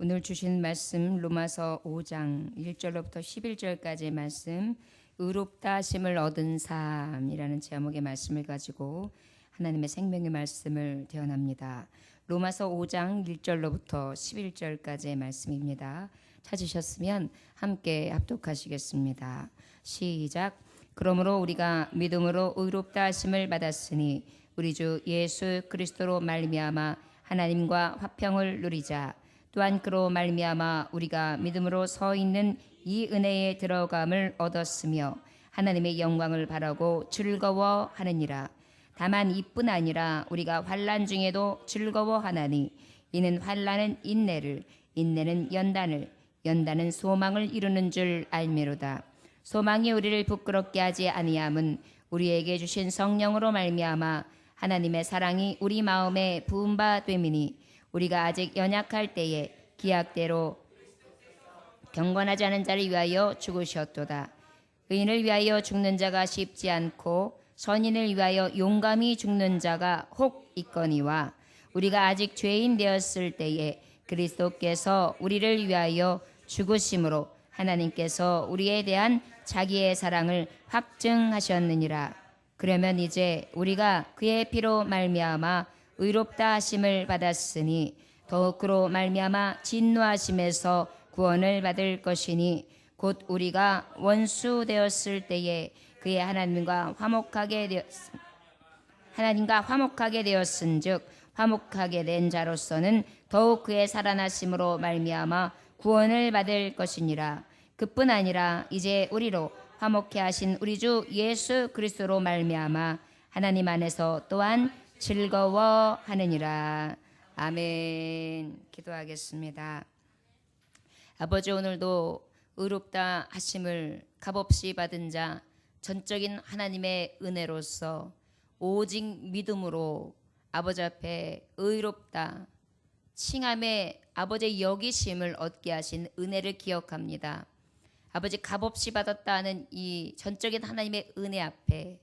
오늘 주신 말씀 로마서 5장 1절로부터 11절까지의 말씀, 의롭다 하심을 얻은 삶이라는 제목의 말씀을 가지고 하나님의 생명의 말씀을 대언합니다. 로마서 5장 1절로부터 11절까지의 말씀입니다. 찾으셨으면 함께 합독하시겠습니다. 시작. 그러므로 우리가 믿음으로 의롭다 하심을 받았으니 우리 주 예수 그리스도로 말미암아 하나님과 화평을 누리자. 또한 그로 말미암아 우리가 믿음으로 서 있는 이 은혜에 들어감을 얻었으며 하나님의 영광을 바라고 즐거워하느니라. 다만 이뿐 아니라 우리가 환난 중에도 즐거워하나니 이는 환난은 인내를, 인내는 연단을, 연단은 소망을 이루는 줄 알미로다. 소망이 우리를 부끄럽게 하지 아니함은 우리에게 주신 성령으로 말미암아 하나님의 사랑이 우리 마음에 부은 바 됨이니 우리가 아직 연약할 때에 기약대로 경건하지 않은 자를 위하여 죽으셨도다. 의인을 위하여 죽는 자가 쉽지 않고 선인을 위하여 용감히 죽는 자가 혹 있거니와 우리가 아직 죄인 되었을 때에 그리스도께서 우리를 위하여 죽으심으로 하나님께서 우리에 대한 자기의 사랑을 확증하셨느니라. 그러면 이제 우리가 그의 피로 말미암아 의롭다 하심을 받았으니 더욱 그로 말미암아 진노하심에서 구원을 받을 것이니 곧 우리가 원수 되었을 때에 그의 하나님과 화목하게 되었은즉 화목하게 된 자로서는 더욱 그의 살아나심으로 말미암아 구원을 받을 것이니라. 그뿐 아니라 이제 우리로 화목케 하신 우리 주 예수 그리스도로 말미암아 하나님 안에서 또한 즐거워하느니라. 아멘. 기도하겠습니다. 아버지, 오늘도 의롭다 하심을 값없이 받은 자, 전적인 하나님의 은혜로서 오직 믿음으로 아버지 앞에 의롭다 칭함의 아버지의 여기심을 얻게 하신 은혜를 기억합니다. 아버지, 값없이 받았다는 이 전적인 하나님의 은혜 앞에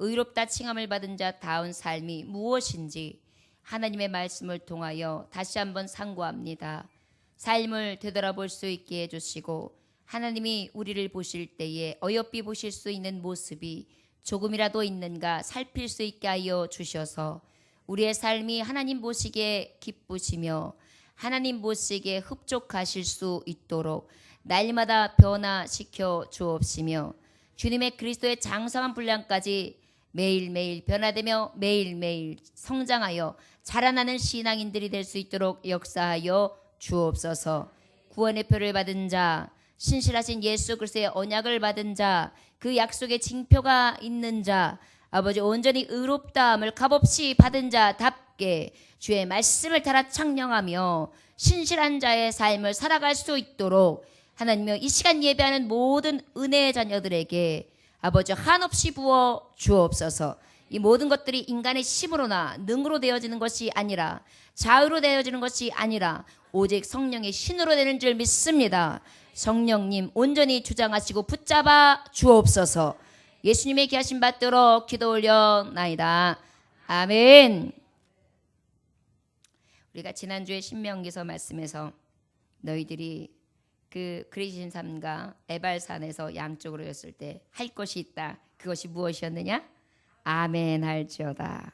의롭다 칭함을 받은 자다운 삶이 무엇인지 하나님의 말씀을 통하여 다시 한번 상고합니다. 삶을 되돌아볼 수 있게 해주시고 하나님이 우리를 보실 때에 어여삐 보실 수 있는 모습이 조금이라도 있는가 살필 수 있게 하여 주셔서 우리의 삶이 하나님 보시기에 기쁘시며 하나님 보시기에 흡족하실 수 있도록 날마다 변화시켜 주옵시며 주님의 그리스도의 장성한 분량까지 매일매일 변화되며 매일매일 성장하여 자라나는 신앙인들이 될 수 있도록 역사하여 주옵소서. 구원의 표를 받은 자, 신실하신 예수 그리스도의 언약을 받은 자, 그 약속의 징표가 있는 자, 아버지 온전히 의롭다함을 값없이 받은 자답게 주의 말씀을 따라 창령하며 신실한 자의 삶을 살아갈 수 있도록 하나님여 이 시간 예배하는 모든 은혜의 자녀들에게 아버지 한없이 부어 주옵소서. 이 모든 것들이 인간의 힘으로나 능으로 되어지는 것이 아니라 자유로 되어지는 것이 아니라 오직 성령의 신으로 되는 줄 믿습니다. 성령님 온전히 주장하시고 붙잡아 주옵소서. 예수님의 귀하신 받도록 기도 올려나이다. 아멘. 우리가 지난주에 신명기서 말씀에서 너희들이 그 그리신 산과 에발산에서 양쪽으로 였을 때 할 것이 있다. 그것이 무엇이었느냐? 아멘 할지어다.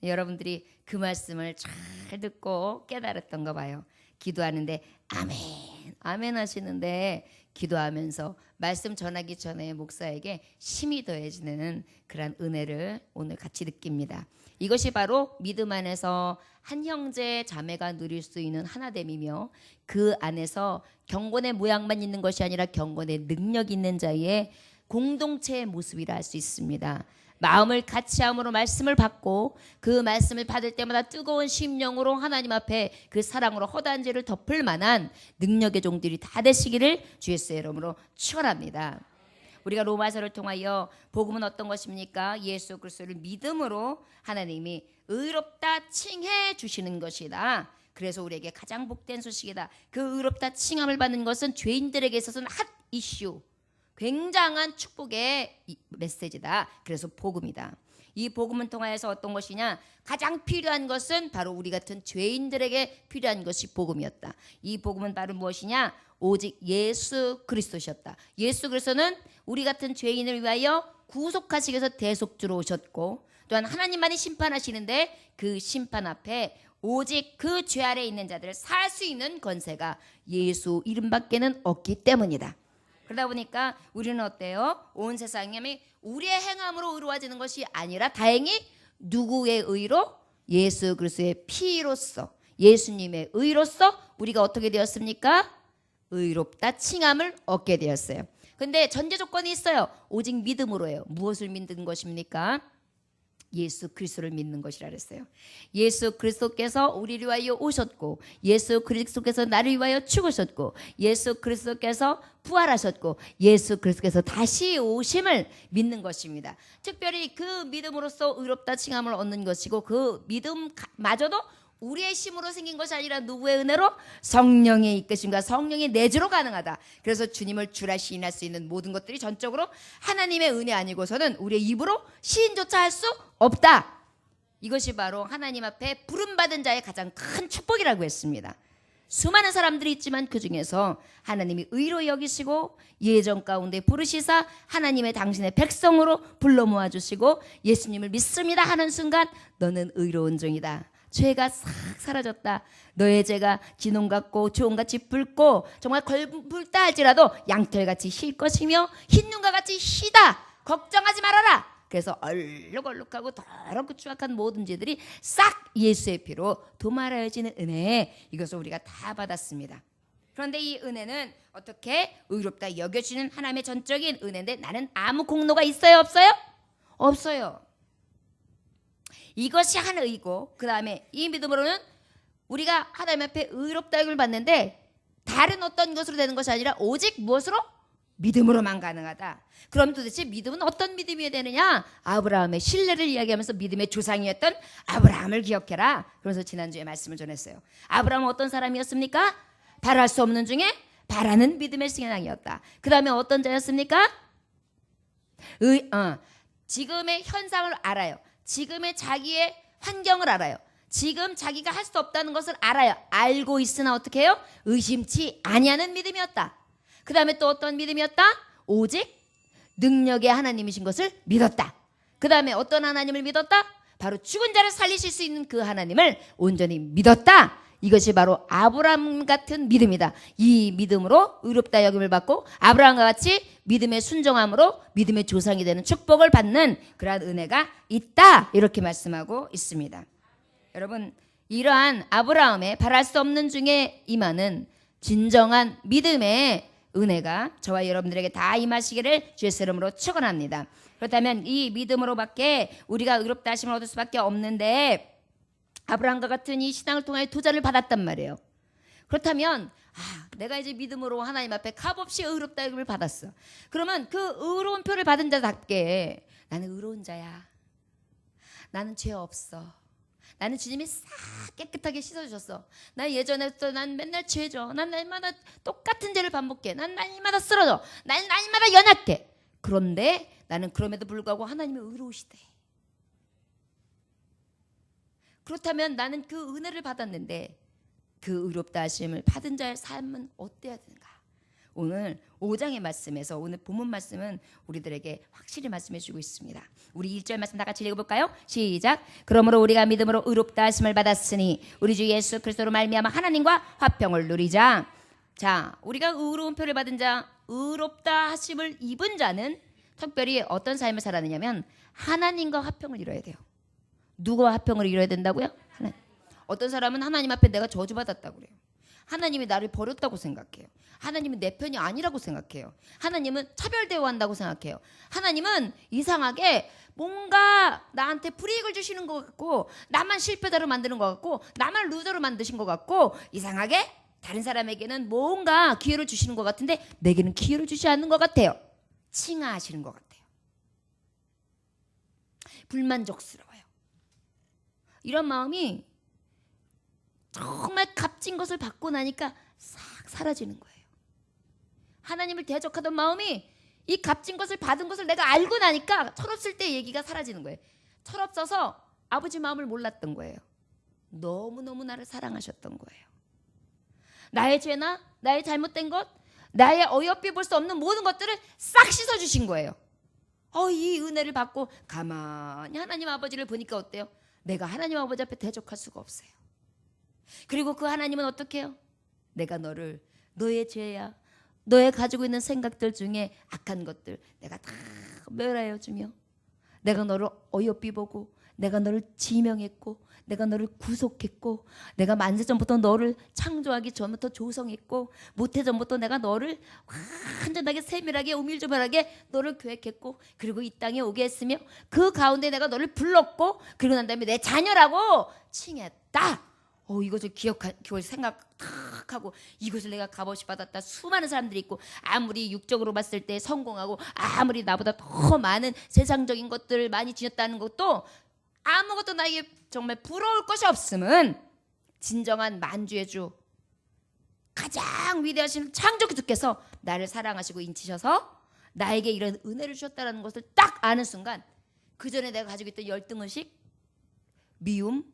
여러분들이 그 말씀을 잘 듣고 깨달았던가 봐요. 기도하는데 아멘 아멘 하시는데 기도하면서 말씀 전하기 전에 목사에게 힘이 더해지는 그런 은혜를 오늘 같이 느낍니다. 이것이 바로 믿음 안에서 한 형제 자매가 누릴 수 있는 하나됨이며 그 안에서 경건의 모양만 있는 것이 아니라 경건의 능력 있는 자의 공동체의 모습이라 할 수 있습니다. 마음을 같이함으로 말씀을 받고 그 말씀을 받을 때마다 뜨거운 심령으로 하나님 앞에 그 사랑으로 허다한 죄를 덮을 만한 능력의 종들이 다 되시기를 주 예수의 이름으로 축원합니다. 우리가 로마서를 통하여 복음은 어떤 것입니까? 예수 그리스도를 믿음으로 하나님이 의롭다 칭해 주시는 것이다. 그래서 우리에게 가장 복된 소식이다. 그 의롭다 칭함을 받는 것은 죄인들에게 있어서는 핫 이슈, 굉장한 축복의 메시지다. 그래서 복음이다. 이 복음을 통하여서 어떤 것이냐? 가장 필요한 것은 바로 우리 같은 죄인들에게 필요한 것이 복음이었다. 이 복음은 바로 무엇이냐? 오직 예수 그리스도셨다. 예수 그리스도는 우리 같은 죄인을 위하여 구속하시기 위해서 대속주로 오셨고, 또한 하나님만이 심판하시는데 그 심판 앞에 오직 그 죄 아래 있는 자들을 살 수 있는 권세가 예수 이름밖에는 없기 때문이다. 그러다 보니까 우리는 어때요? 온 세상이 우리의 행함으로 의로워지는 것이 아니라 다행히 누구의 의로? 예수 그리스도의 피로써, 예수님의 의로써 우리가 어떻게 되었습니까? 의롭다 칭함을 얻게 되었어요. 근데 전제 조건이 있어요. 오직 믿음으로예요. 무엇을 믿는 것입니까? 예수 그리스도를 믿는 것이라 그랬어요. 예수 그리스도께서 우리를 위하여 오셨고, 예수 그리스도께서 나를 위하여 죽으셨고, 예수 그리스도께서 부활하셨고, 예수 그리스도께서 다시 오심을 믿는 것입니다. 특별히 그 믿음으로써 의롭다 칭함을 얻는 것이고, 그 믿음마저도 우리의 힘으로 생긴 것이 아니라 누구의 은혜로? 성령의 이끄심과 성령의 내주로 가능하다. 그래서 주님을 주라 시인할 수 있는 모든 것들이 전적으로 하나님의 은혜 아니고서는 우리의 입으로 시인조차 할 수 없다. 이것이 바로 하나님 앞에 부름받은 자의 가장 큰 축복이라고 했습니다. 수많은 사람들이 있지만 그 중에서 하나님이 의로 여기시고 예정 가운데 부르시사 하나님의 당신의 백성으로 불러 모아주시고 예수님을 믿습니다 하는 순간 너는 의로운 종이다. 죄가 싹 사라졌다. 너의 죄가 진홍 같고 주홍같이 붉고 정말 걸붉다 할지라도 양털같이 힐 것이며 흰눈과 같이 희다. 걱정하지 말아라. 그래서 얼룩얼룩하고 더럽고 추악한 모든 죄들이 싹 예수의 피로 도말하여지는 은혜, 이것을 우리가 다 받았습니다. 그런데 이 은혜는 어떻게 의롭다 여겨주는 하나님의 전적인 은혜인데 나는 아무 공로가 있어요 없어요? 없어요. 이것이 한 의고, 그 다음에 이 믿음으로는 우리가 하나님 앞에 의롭다 여김을 받는데 다른 어떤 것으로 되는 것이 아니라 오직 무엇으로? 믿음으로만 가능하다. 그럼 도대체 믿음은 어떤 믿음이 되느냐? 아브라함의 신뢰를 이야기하면서 믿음의 조상이었던 아브라함을 기억해라. 그래서 지난주에 말씀을 전했어요. 아브라함은 어떤 사람이었습니까? 바랄 수 없는 중에 바라는 믿음의 신앙이었다. 그 다음에 어떤 자였습니까? 지금의 현상을 알아요. 지금의 자기의 환경을 알아요. 지금 자기가 할 수 없다는 것을 알아요. 알고 있으나 어떻게 해요? 의심치 아니하는 믿음이었다. 그 다음에 또 어떤 믿음이었다? 오직 능력의 하나님이신 것을 믿었다. 그 다음에 어떤 하나님을 믿었다? 바로 죽은 자를 살리실 수 있는 그 하나님을 온전히 믿었다. 이것이 바로 아브라함 같은 믿음이다. 이 믿음으로 의롭다 여김을 받고 아브라함과 같이 믿음의 순종함으로 믿음의 조상이 되는 축복을 받는 그러한 은혜가 있다. 이렇게 말씀하고 있습니다. 여러분, 이러한 아브라함의 바랄 수 없는 중에 임하는 진정한 믿음의 은혜가 저와 여러분들에게 다 임하시기를 주의 이름으로 축원합니다. 그렇다면 이 믿음으로밖에 우리가 의롭다 하심을 얻을 수밖에 없는데 아브라함과 같은 이 신앙을 통해 도전을 받았단 말이에요. 그렇다면 내가 이제 믿음으로 하나님 앞에 값없이 의롭다 여김을 받았어. 그러면 그 의로운 표를 받은 자답게 나는 의로운 자야. 나는 죄 없어. 나는 주님이 싹 깨끗하게 씻어주셨어. 난 예전에부터 난 맨날 죄져. 난 날마다 똑같은 죄를 반복해. 난 날마다 쓰러져. 난 날마다 연약해. 그런데 나는 그럼에도 불구하고 하나님이 의로우시대. 그렇다면 나는 그 은혜를 받았는데 그 의롭다 하심을 받은 자의 삶은 어때야 되는가? 오늘 5장의 말씀에서 오늘 본문 말씀은 우리들에게 확실히 말씀해 주고 있습니다. 우리 1절 말씀 다 같이 읽어볼까요? 시작. 그러므로 우리가 믿음으로 의롭다 하심을 받았으니 우리 주 예수 그리스도로 말미암아 하나님과 화평을 누리자. 자, 우리가 의로운 표를 받은 자, 의롭다 하심을 입은 자는 특별히 어떤 삶을 살았느냐면 하나님과 화평을 이뤄야 돼요. 누구와 화평을 이뤄야 된다고요? 하나님. 어떤 사람은 하나님 앞에 내가 저주받았다고 그래요. 하나님이 나를 버렸다고 생각해요. 하나님은 내 편이 아니라고 생각해요. 하나님은 차별 대우한다고 생각해요. 하나님은 이상하게 뭔가 나한테 불이익을 주시는 것 같고 나만 실패자로 만드는 것 같고 나만 루저로 만드신 것 같고 이상하게 다른 사람에게는 뭔가 기회를 주시는 것 같은데 내게는 기회를 주지 않는 것 같아요. 칭하하시는 것 같아요. 불만족스러워요. 이런 마음이 정말 값진 것을 받고 나니까 싹 사라지는 거예요. 하나님을 대적하던 마음이 이 값진 것을 받은 것을 내가 알고 나니까 철없을 때 얘기가 사라지는 거예요. 철없어서 아버지 마음을 몰랐던 거예요. 너무너무 나를 사랑하셨던 거예요. 나의 죄나 나의 잘못된 것, 나의 어여삐 볼 수 없는 모든 것들을 싹 씻어주신 거예요. 이 은혜를 받고 가만히 하나님 아버지를 보니까 어때요? 내가 하나님 아버지 앞에 대적할 수가 없어요. 그리고 그 하나님은 어떻게 해요? 내가 너의 죄야, 너의 가지고 있는 생각들 중에 악한 것들 내가 다 멸하여 주며, 내가 너를 어여삐 보고, 내가 너를 지명했고, 내가 너를 구속했고, 내가 만세전부터 너를 창조하기 전부터 조성했고, 모태전부터 내가 너를 완전하게 세밀하게 오밀조밀하게 너를 계획했고, 그리고 이 땅에 오게 했으며 그 가운데 내가 너를 불렀고, 그리고 난 다음에 내 자녀라고 칭했다. 이것을 기억을 생각하고, 이것을 내가 값없이 받았다. 수많은 사람들이 있고, 아무리 육적으로 봤을 때 성공하고, 아무리 나보다 더 많은 세상적인 것들을 많이 지녔다는 것도 아무것도 나에게 정말 부러울 것이 없음은, 진정한 만주의 주, 가장 위대하신 창조주께서 나를 사랑하시고 인치셔서 나에게 이런 은혜를 주셨다는 것을 딱 아는 순간, 그 전에 내가 가지고 있던 열등의식, 미움,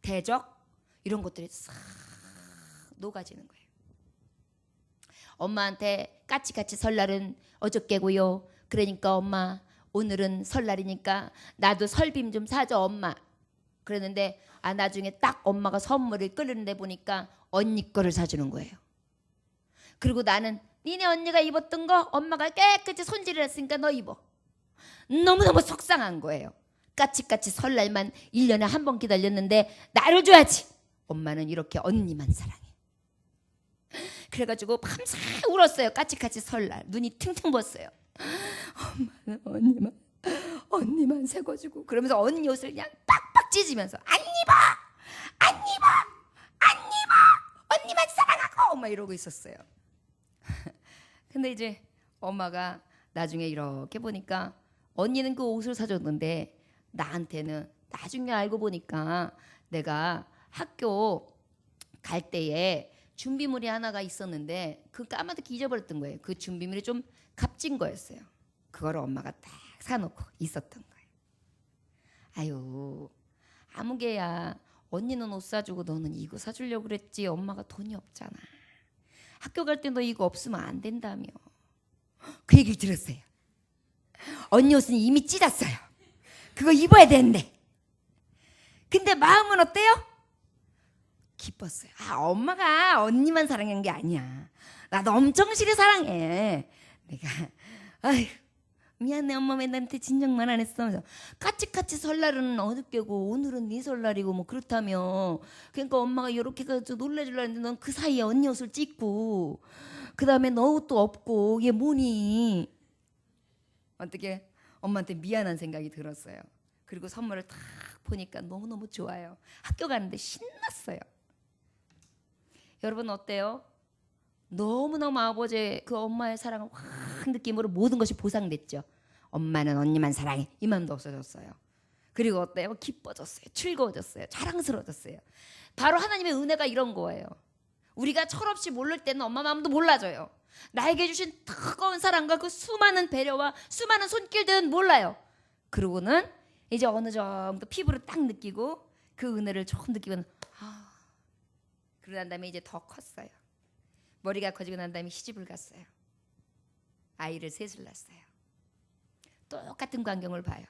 대적, 이런 것들이 싹 녹아지는 거예요. 엄마한테 까치까치 설날은 어저께고요. 그러니까 엄마 오늘은 설날이니까 나도 설빔 좀 사줘 엄마. 그랬는데 나중에 딱 엄마가 선물을 끓이는데 보니까 언니 거를 사주는 거예요. 그리고 나는 니네 언니가 입었던 거 엄마가 깨끗이 손질을 했으니까 너 입어. 너무너무 속상한 거예요. 까치까치 설날만 1년에 한 번 기다렸는데 나를 줘야지. 엄마는 이렇게 언니만 사랑해. 그래가지고 밤새 울었어요. 까치까치 설날 눈이 퉁퉁 부었어요. 엄마는 언니만 새거주고, 그러면서 언니 옷을 그냥 빡빡 찢으면서 안 입어 언니만 사랑하고 막 이러고 있었어요. 근데 이제 엄마가 나중에 이렇게 보니까 언니는 그 옷을 사줬는데 나한테는 나중에 알고 보니까 내가 학교 갈 때에 준비물이 하나가 있었는데 그 까마득히 잊어버렸던 거예요. 그 준비물이 좀 값진 거였어요. 그거를 엄마가 딱 사놓고 있었던 거예요. 아유, 아무개야, 언니는 옷 사주고 너는 이거 사주려고 그랬지. 엄마가 돈이 없잖아. 학교 갈 때 너 이거 없으면 안 된다며. 그 얘기를 들었어요. 언니 옷은 이미 찢었어요. 그거 입어야 되는데. 근데 마음은 어때요? 기뻤어요. 엄마가 언니만 사랑한 게 아니야. 나도 엄청 시리 사랑해. 내가 아휴 미안해 엄마 맨날 나한테 진정만 안 했어. 까치까치 설날은 어저께고 오늘은 네 설날이고 뭐 그렇다며. 그러니까 엄마가 이렇게 가지고 놀래주려 했는데 넌 그 사이에 언니 옷을 찢고 그 다음에 너 옷도 없고 이게 뭐니. 어떻게 엄마한테 미안한 생각이 들었어요. 그리고 선물을 딱 보니까 너무너무 좋아요. 학교 가는데 신났어요. 여러분 어때요? 너무너무 아버지의 그 엄마의 사랑을 확 느낌으로 모든 것이 보상됐죠. 엄마는 언니만 사랑해. 이 마음도 없어졌어요. 그리고 어때요? 기뻐졌어요. 즐거워졌어요. 자랑스러워졌어요. 바로 하나님의 은혜가 이런 거예요. 우리가 철없이 모를 때는 엄마 마음도 몰라져요. 나에게 주신 뜨거운 사랑과 그 수많은 배려와 수많은 손길들은 몰라요. 그러고는 이제 어느 정도 피부로 딱 느끼고 그 은혜를 조금 느끼고는 그러고 난 다음에 이제 더 컸어요. 머리가 커지고 난 다음에 시집을 갔어요. 아이를 셋을 낳았어요. 똑같은 광경을 봐요.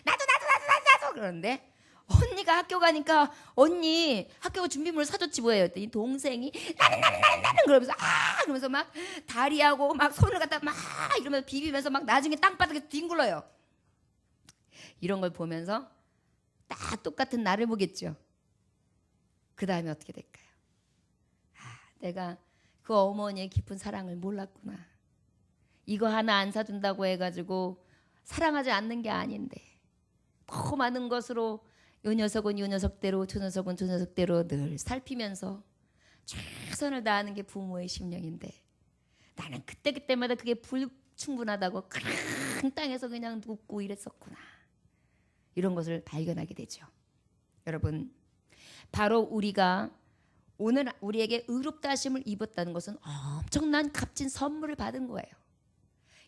나도 그러는데 언니가 학교 가니까 언니 학교 준비물을 사줬지 뭐예요 했더니 동생이 나는 그러면서 그러면서 막 다리하고 막 손을 갖다 막 이러면서 비비면서 막 나중에 땅바닥에 뒹굴러요. 이런 걸 보면서 딱 똑같은 나를 보겠죠. 그 다음에 어떻게 될까요? 내가 그 어머니의 깊은 사랑을 몰랐구나. 이거 하나 안 사준다고 해가지고 사랑하지 않는 게 아닌데 더 많은 것으로 이 녀석은 이 녀석대로 저 녀석은 저 녀석대로 늘 살피면서 최선을 다하는 게 부모의 심령인데 나는 그때마다 그게 불충분하다고 큰 땅에서 그냥 눕고 이랬었구나. 이런 것을 발견하게 되죠. 여러분, 바로 우리가 오늘 우리에게 의롭다 하심을 입었다는 것은 엄청난 값진 선물을 받은 거예요.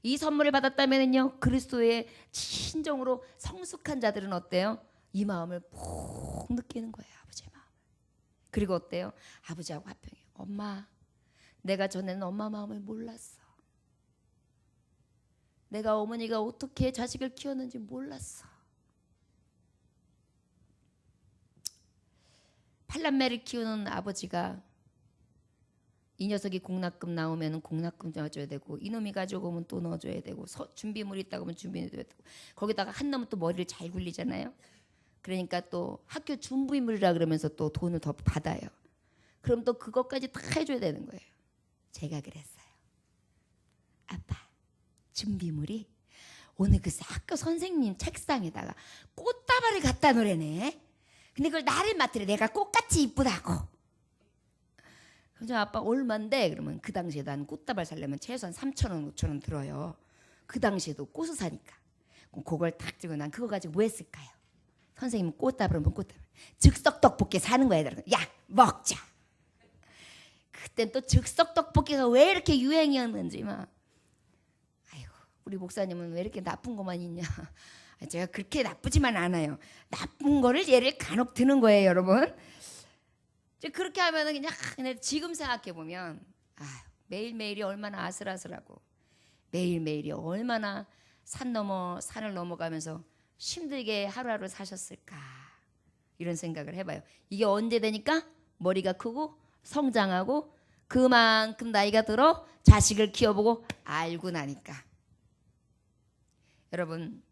이 선물을 받았다면요, 그리스도의 진정으로 성숙한 자들은 어때요? 이 마음을 푹 느끼는 거예요. 아버지의 마음. 그리고 어때요? 아버지하고 화평해요. 엄마, 내가 전에는 엄마 마음을 몰랐어. 내가 어머니가 어떻게 자식을 키웠는지 몰랐어. 팔남매를 키우는 아버지가 이 녀석이 공납금 나오면 공납금 넣어줘야 되고, 이놈이 가져오면 또 넣어줘야 되고, 준비물 있다고 하면 준비물 넣어야 되고, 거기다가 한 놈은 또 머리를 잘 굴리잖아요. 그러니까 또 학교 준비물이라 그러면서 또 돈을 더 받아요. 그럼 또 그것까지 다 해줘야 되는 거예요. 제가 그랬어요. 아빠, 준비물이 오늘 그 학교 선생님 책상에다가 꽃다발을 갖다 놓으래네. 근데 그걸 나를 맡으래. 내가 꽃같이 이쁘다고. 그럼 아빠 얼만데? 그러면 그 당시에 난 꽃다발 살려면 최소한 3,000원, 5,000원 들어요. 그 당시에도 꽃을 사니까. 그걸 탁 들고 난 그거 가지고 뭐 했을까요? 선생님은 꽃다발은 꽃다발. 즉석 떡볶이 사는 거야. 야, 먹자. 그땐 또 즉석 떡볶이가 왜 이렇게 유행이었는지 막. 아이고, 우리 목사님은 왜 이렇게 나쁜 것만 있냐. 제가 그렇게 나쁘지만 않아요. 나쁜 거를 예를 간혹 드는 거예요, 여러분. 그렇게 하면은 그냥 지금 생각해 보면 매일매일이 얼마나 아슬아슬하고, 매일매일이 얼마나 산을 넘어가면서 힘들게 하루하루 사셨을까, 이런 생각을 해봐요. 이게 언제 되니까? 머리가 크고 성장하고 그만큼 나이가 들어 자식을 키워보고 알고 나니까. 여러분,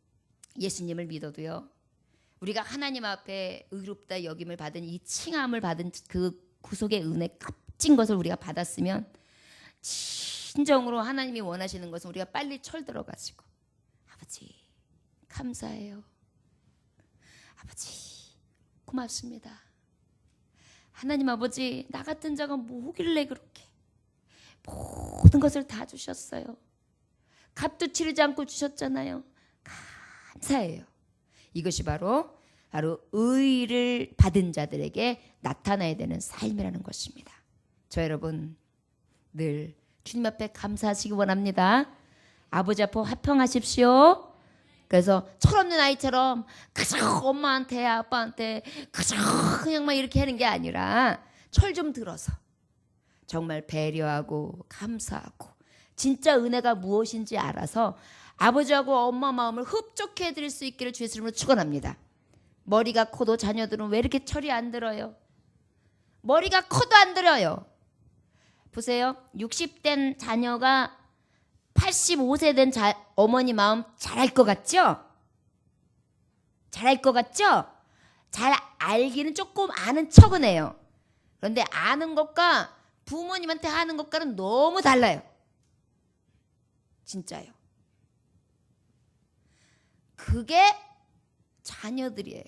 예수님을 믿어도요, 우리가 하나님 앞에 의롭다 여김을 받은 이 칭함을 받은 그 구속의 은혜 값진 것을 우리가 받았으면 진정으로 하나님이 원하시는 것은 우리가 빨리 철들어가지고, 아버지 감사해요. 아버지 고맙습니다. 하나님 아버지, 나 같은 자가 뭐길래 그렇게 모든 것을 다 주셨어요. 값도 치르지 않고 주셨잖아요. 감사해요. 이것이 바로 의를 받은 자들에게 나타나야 되는 삶이라는 것입니다. 저 여러분 늘 주님 앞에 감사하시기 원합니다. 아버지 앞에 화평하십시오. 그래서 철없는 아이처럼 그저 엄마한테 아빠한테 그저 그냥 막 이렇게 하는 게 아니라 철 좀 들어서 정말 배려하고 감사하고 진짜 은혜가 무엇인지 알아서 아버지하고 엄마 마음을 흡족해 드릴 수 있기를 주의 이름으로 축원합니다. 머리가 커도 자녀들은 왜 이렇게 철이 안 들어요? 머리가 커도 안 들어요. 보세요. 60된 자녀가 85세 된 어머니 마음 잘할 것 같죠? 잘할 것 같죠? 잘 알기는 조금 아는 척은 해요. 그런데 아는 것과 부모님한테 하는 것과는 너무 달라요. 진짜요. 그게 자녀들이에요.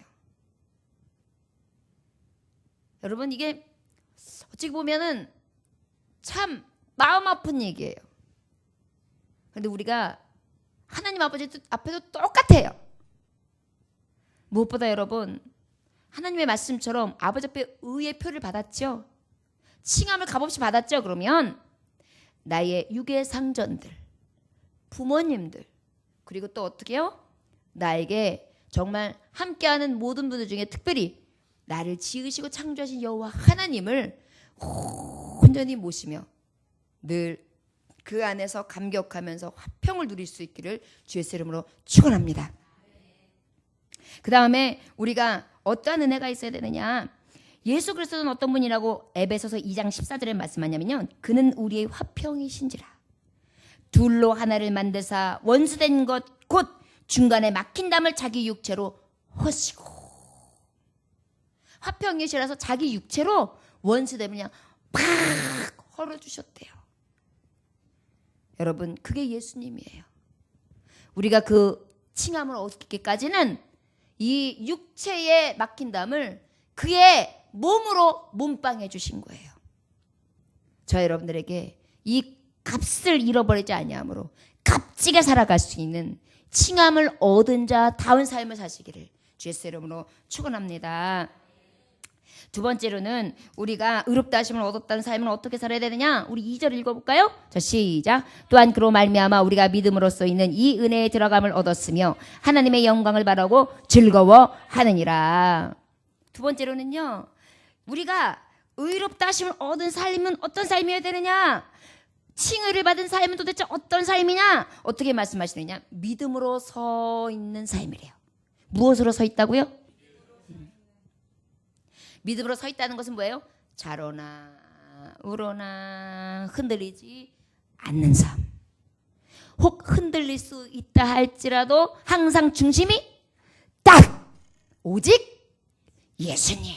여러분, 이게 어찌 보면은 참 마음 아픈 얘기예요. 그런데 우리가 하나님 아버지 앞에도 똑같아요. 무엇보다 여러분, 하나님의 말씀처럼 아버지 앞에 의의 표를 받았죠. 칭함을 값없이 받았죠. 그러면 나의 육의 상전들, 부모님들, 그리고 또 어떻게 해요? 나에게 정말 함께하는 모든 분들 중에 특별히 나를 지으시고 창조하신 여호와 하나님을 온전히 모시며 늘 그 안에서 감격하면서 화평을 누릴 수 있기를 주의 이름으로 축원합니다. 그 다음에 우리가 어떠한 은혜가 있어야 되느냐? 예수 그리스도는 어떤 분이라고 에베소서 2장 14절에 말씀하냐면요, 그는 우리의 화평이신지라. 둘로 하나를 만드사 원수된 것 곧 중간에 막힌 담을 자기 육체로 허시고. 화평이시라서 자기 육체로 원수됨을 그냥 팍 헐어주셨대요. 여러분, 그게 예수님이에요. 우리가 그 칭함을 얻기까지는 이 육체에 막힌 담을 그의 몸으로 몸빵해 주신 거예요. 저 여러분들에게 이 값을 잃어버리지 아니함으로 값지게 살아갈 수 있는 칭함을 얻은 자다운 삶을 사시기를 주의 이름으로 축원합니다. 두 번째로는 우리가 의롭다 하심을 얻었다는 삶을 어떻게 살아야 되느냐? 우리 2절 읽어볼까요? 자, 시작. 또한 그로 말미암아 우리가 믿음으로써 있는 이 은혜에 들어감을 얻었으며 하나님의 영광을 바라고 즐거워하느니라. 두 번째로는요, 우리가 의롭다 하심을 얻은 삶은 어떤 삶이어야 되느냐? 칭의를 받은 삶은 도대체 어떤 삶이냐? 어떻게 말씀하시느냐? 믿음으로 서 있는 삶이래요. 무엇으로 서 있다고요? 믿음으로 서 있다는 것은 뭐예요? 좌로나 우로나 흔들리지 않는 삶. 혹 흔들릴 수 있다 할지라도 항상 중심이 딱 오직 예수님.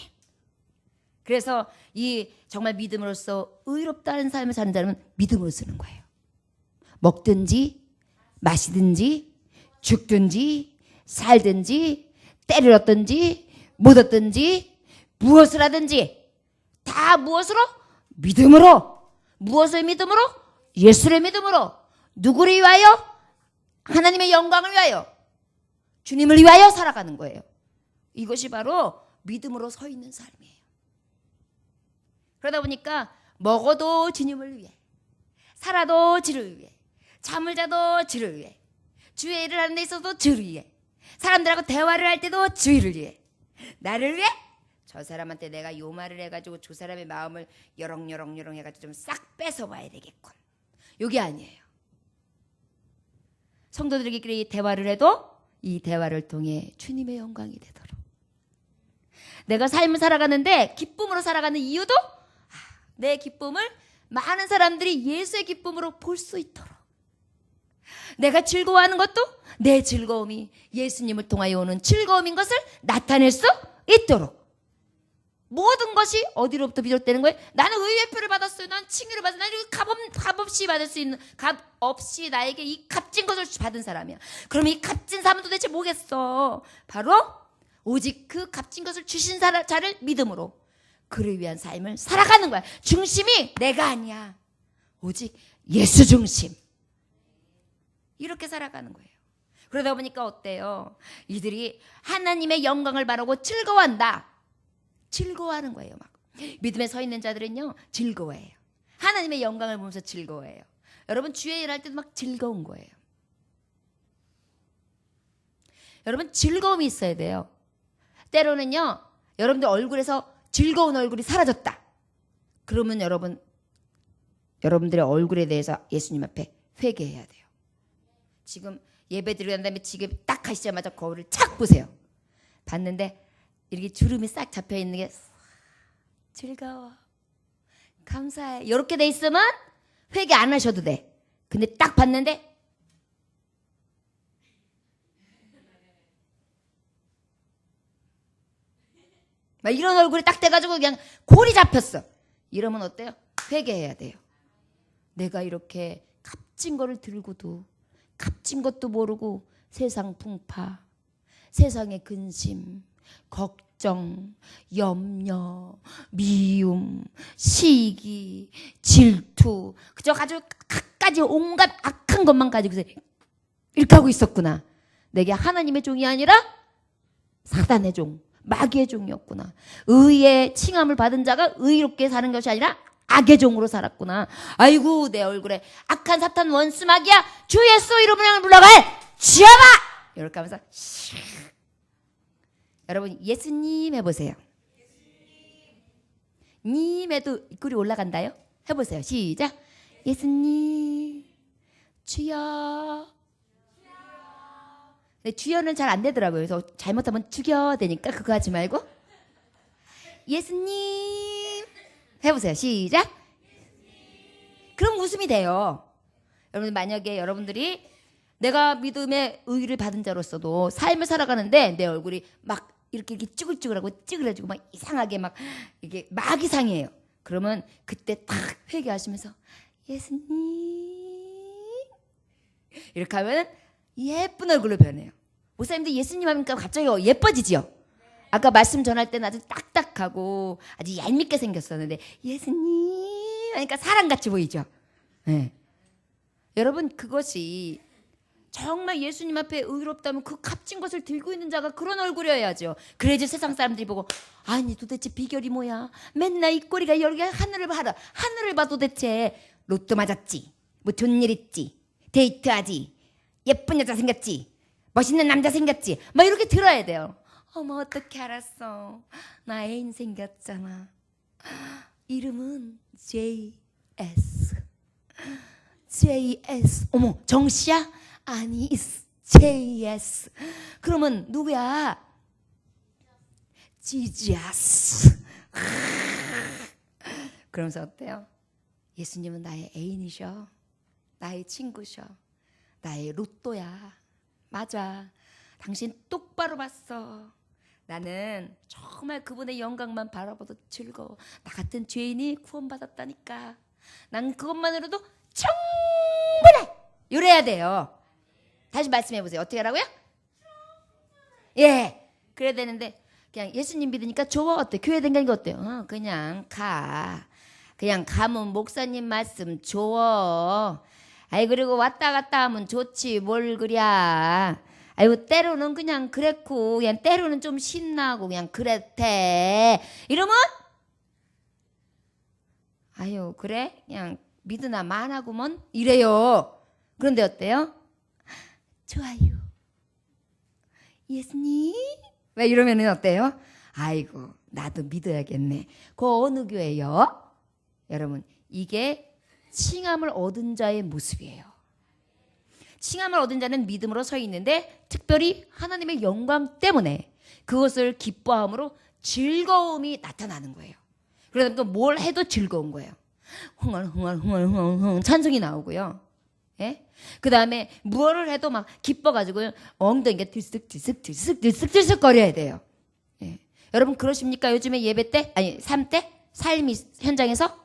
그래서 이 정말 믿음으로써 의롭다는 삶을 사는 사람은 믿음으로 쓰는 거예요. 먹든지 마시든지 죽든지 살든지 때를 얻든지 못 얻든지 무엇을 하든지 다 무엇으로? 믿음으로. 무엇을 믿음으로? 예수를 믿음으로. 누구를 위하여? 하나님의 영광을 위하여, 주님을 위하여 살아가는 거예요. 이것이 바로 믿음으로 서 있는 삶이에요. 그러다 보니까 먹어도 주님을 위해, 살아도 주를 위해, 잠을 자도 주를 위해, 주의 일을 하는 데 있어도 주를 위해, 사람들하고 대화를 할 때도 주를 위해, 나를 위해, 저 사람한테 내가 요 말을 해가지고 저 사람의 마음을 여렁여렁 해가지고 좀 싹 뺏어봐야 되겠군. 요게 아니에요. 성도들끼리 대화를 해도 이 대화를 통해 주님의 영광이 되도록, 내가 삶을 살아가는데 기쁨으로 살아가는 이유도 내 기쁨을 많은 사람들이 예수의 기쁨으로 볼 수 있도록, 내가 즐거워하는 것도 내 즐거움이 예수님을 통하여 오는 즐거움인 것을 나타낼 수 있도록, 모든 것이 어디로부터 비롯되는 거예요? 나는 의외표를 받았어요. 난 칭의를 받았어요. 나는 값 없이 받을 수 있는, 값 없이 나에게 이 값진 것을 받은 사람이야. 그럼 이 값진 사람은 도대체 뭐겠어? 바로 오직 그 값진 것을 주신 자를 믿음으로 그를 위한 삶을 살아가는 거야. 중심이 내가 아니야. 오직 예수 중심. 이렇게 살아가는 거예요. 그러다 보니까 어때요? 이들이 하나님의 영광을 바라고 즐거워한다. 즐거워하는 거예요. 막 믿음에 서 있는 자들은요, 즐거워해요. 하나님의 영광을 보면서 즐거워해요. 여러분 주의 일할 때도 막 즐거운 거예요. 여러분 즐거움이 있어야 돼요. 때로는요, 여러분들 얼굴에서 즐거운 얼굴이 사라졌다. 그러면 여러분들의 얼굴에 대해서 예수님 앞에 회개해야 돼요. 지금 예배 드리고 난 다음에 집에 딱 가시자마자 거울을 착 보세요. 봤는데 이렇게 주름이 싹 잡혀 있는 게 즐거워, 감사해, 이렇게 돼 있으면 회개 안 하셔도 돼. 근데 딱 봤는데 막 이런 얼굴이 딱 돼가지고 그냥 골이 잡혔어. 이러면 어때요? 회개해야 돼요. 내가 이렇게 값진 거를 들고도 값진 것도 모르고 세상 풍파, 세상의 근심, 걱정, 염려, 미움, 시기, 질투, 그저 가지고 갖가지 온갖 악한 것만 가지고서 이렇게 하고 있었구나. 내게 하나님의 종이 아니라 사단의 종, 마귀의 종이었구나. 의의 칭함을 받은 자가 의롭게 사는 것이 아니라 악의 종으로 살았구나. 아이고, 내 얼굴에 악한 사탄 원수 마귀야, 주 예수 이름으로 물러가, 지어봐! 이렇게 하면서 여러분 예수님 해보세요. 님 해도 입꼬리 올라간다요? 해보세요. 시작. 예수님, 주여. 근데 주여는 잘 안 되더라고요. 그래서 잘못하면 죽여 되니까 그거 하지 말고 예수님 해보세요. 시작. 그럼 웃음이 돼요. 여러분 만약에 여러분들이 내가 믿음의 의를 받은 자로서도 삶을 살아가는데 내 얼굴이 막 이렇게 쭈글쭈글하고 찌그러지고 막 이상하게 막 이게 막 이상해요. 그러면 그때 딱 회개하시면서 예수님 이렇게 하면 예쁜 얼굴로 변해요. 목사님도 예수님 하니까 갑자기 예뻐지지요. 아까 말씀 전할 때는 아주 딱딱하고 아주 얄밉게 생겼었는데 예수님 하니까 사람같이 보이죠. 네. 여러분 그것이 정말 예수님 앞에 의롭다면 그 값진 것을 들고 있는 자가 그런 얼굴이어야죠. 그래야지 세상 사람들이 보고 아니 도대체 비결이 뭐야? 맨날 이 꼬리가 여기 하늘을 봐라. 하늘을 봐 도대체. 로또 맞았지? 뭐 좋은 일 있지? 데이트하지? 예쁜 여자 생겼지? 멋있는 남자 생겼지? 막 이렇게 들어야 돼요. 어머 어떻게 알았어? 나 애인 생겼잖아. 이름은 JS. JS. 어머 정씨야? 아니 JS. 그러면 누구야? 지지아스. 그러면서 어때요? 예수님은 나의 애인이셔. 나의 친구셔. 나의 로또야. 맞아. 당신 똑바로 봤어. 나는 정말 그분의 영광만 바라봐도 즐거워. 나 같은 죄인이 구원받았다니까. 난 그것만으로도 충분해. 이래야 돼요. 다시 말씀해 보세요. 어떻게 하라고요? 예. 그래야 되는데 그냥 예수님 믿으니까 좋아. 어때? 교회 다니니까 어때요? 그냥 가. 그냥 가면 목사님 말씀 좋아. 아이 그리고 왔다 갔다 하면 좋지 뭘 그랴. 아이고 때로는 그냥 그랬고 그냥 때로는 좀 신나고 그냥 그랬대. 이러면 아유 그래? 그냥 믿으나 만하구먼 이래요. 그런데 어때요? 좋아요. 예수님? 왜 이러면은 어때요? 아이고 나도 믿어야겠네. 그 어느 교회요? 여러분 이게 칭함을 얻은 자의 모습이에요. 칭함을 얻은 자는 믿음으로 서 있는데 특별히 하나님의 영광 때문에 그것을 기뻐함으로 즐거움이 나타나는 거예요. 그러니까 뭘 해도 즐거운 거예요. 흥얼흥얼 찬송이 나오고요. 예? 그 다음에 무엇을 해도 막 기뻐가지고 엉덩이가 들썩 거려야 돼요. 예. 여러분 그러십니까? 요즘에 예배 때? 아니 삶 때? 삶이 현장에서?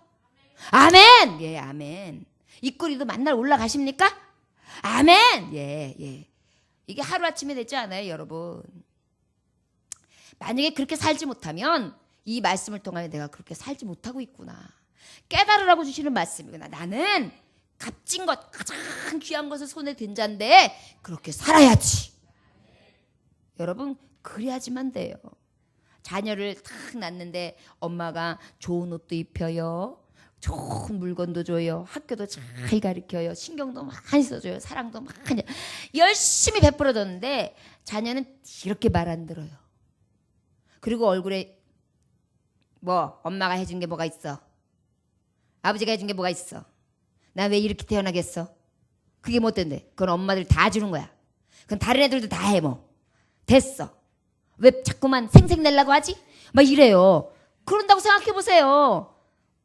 아멘! 예, 아멘. 입꼬리도 만날 올라가십니까? 아멘! 예, 예. 이게 하루아침에 되지 않아요, 여러분. 만약에 그렇게 살지 못하면 이 말씀을 통하여 내가 그렇게 살지 못하고 있구나. 깨달으라고 주시는 말씀이구나. 나는 값진 것, 가장 귀한 것을 손에 든 자인데 그렇게 살아야지. 여러분, 그래야지만 돼요. 자녀를 탁 낳는데 엄마가 좋은 옷도 입혀요. 좋은 물건도 줘요. 학교도 잘 가르쳐요. 신경도 많이 써줘요. 사랑도 많이 열심히 베풀어줬는데 자녀는 이렇게 말 안 들어요. 그리고 얼굴에 뭐 엄마가 해준 게 뭐가 있어? 아버지가 해준 게 뭐가 있어? 나 왜 이렇게 태어나겠어? 그게 못 된대. 그건 엄마들 다 주는 거야. 그건 다른 애들도 다 해 뭐. 됐어. 왜 자꾸만 생색내려고 하지? 막 이래요. 그런다고 생각해 보세요.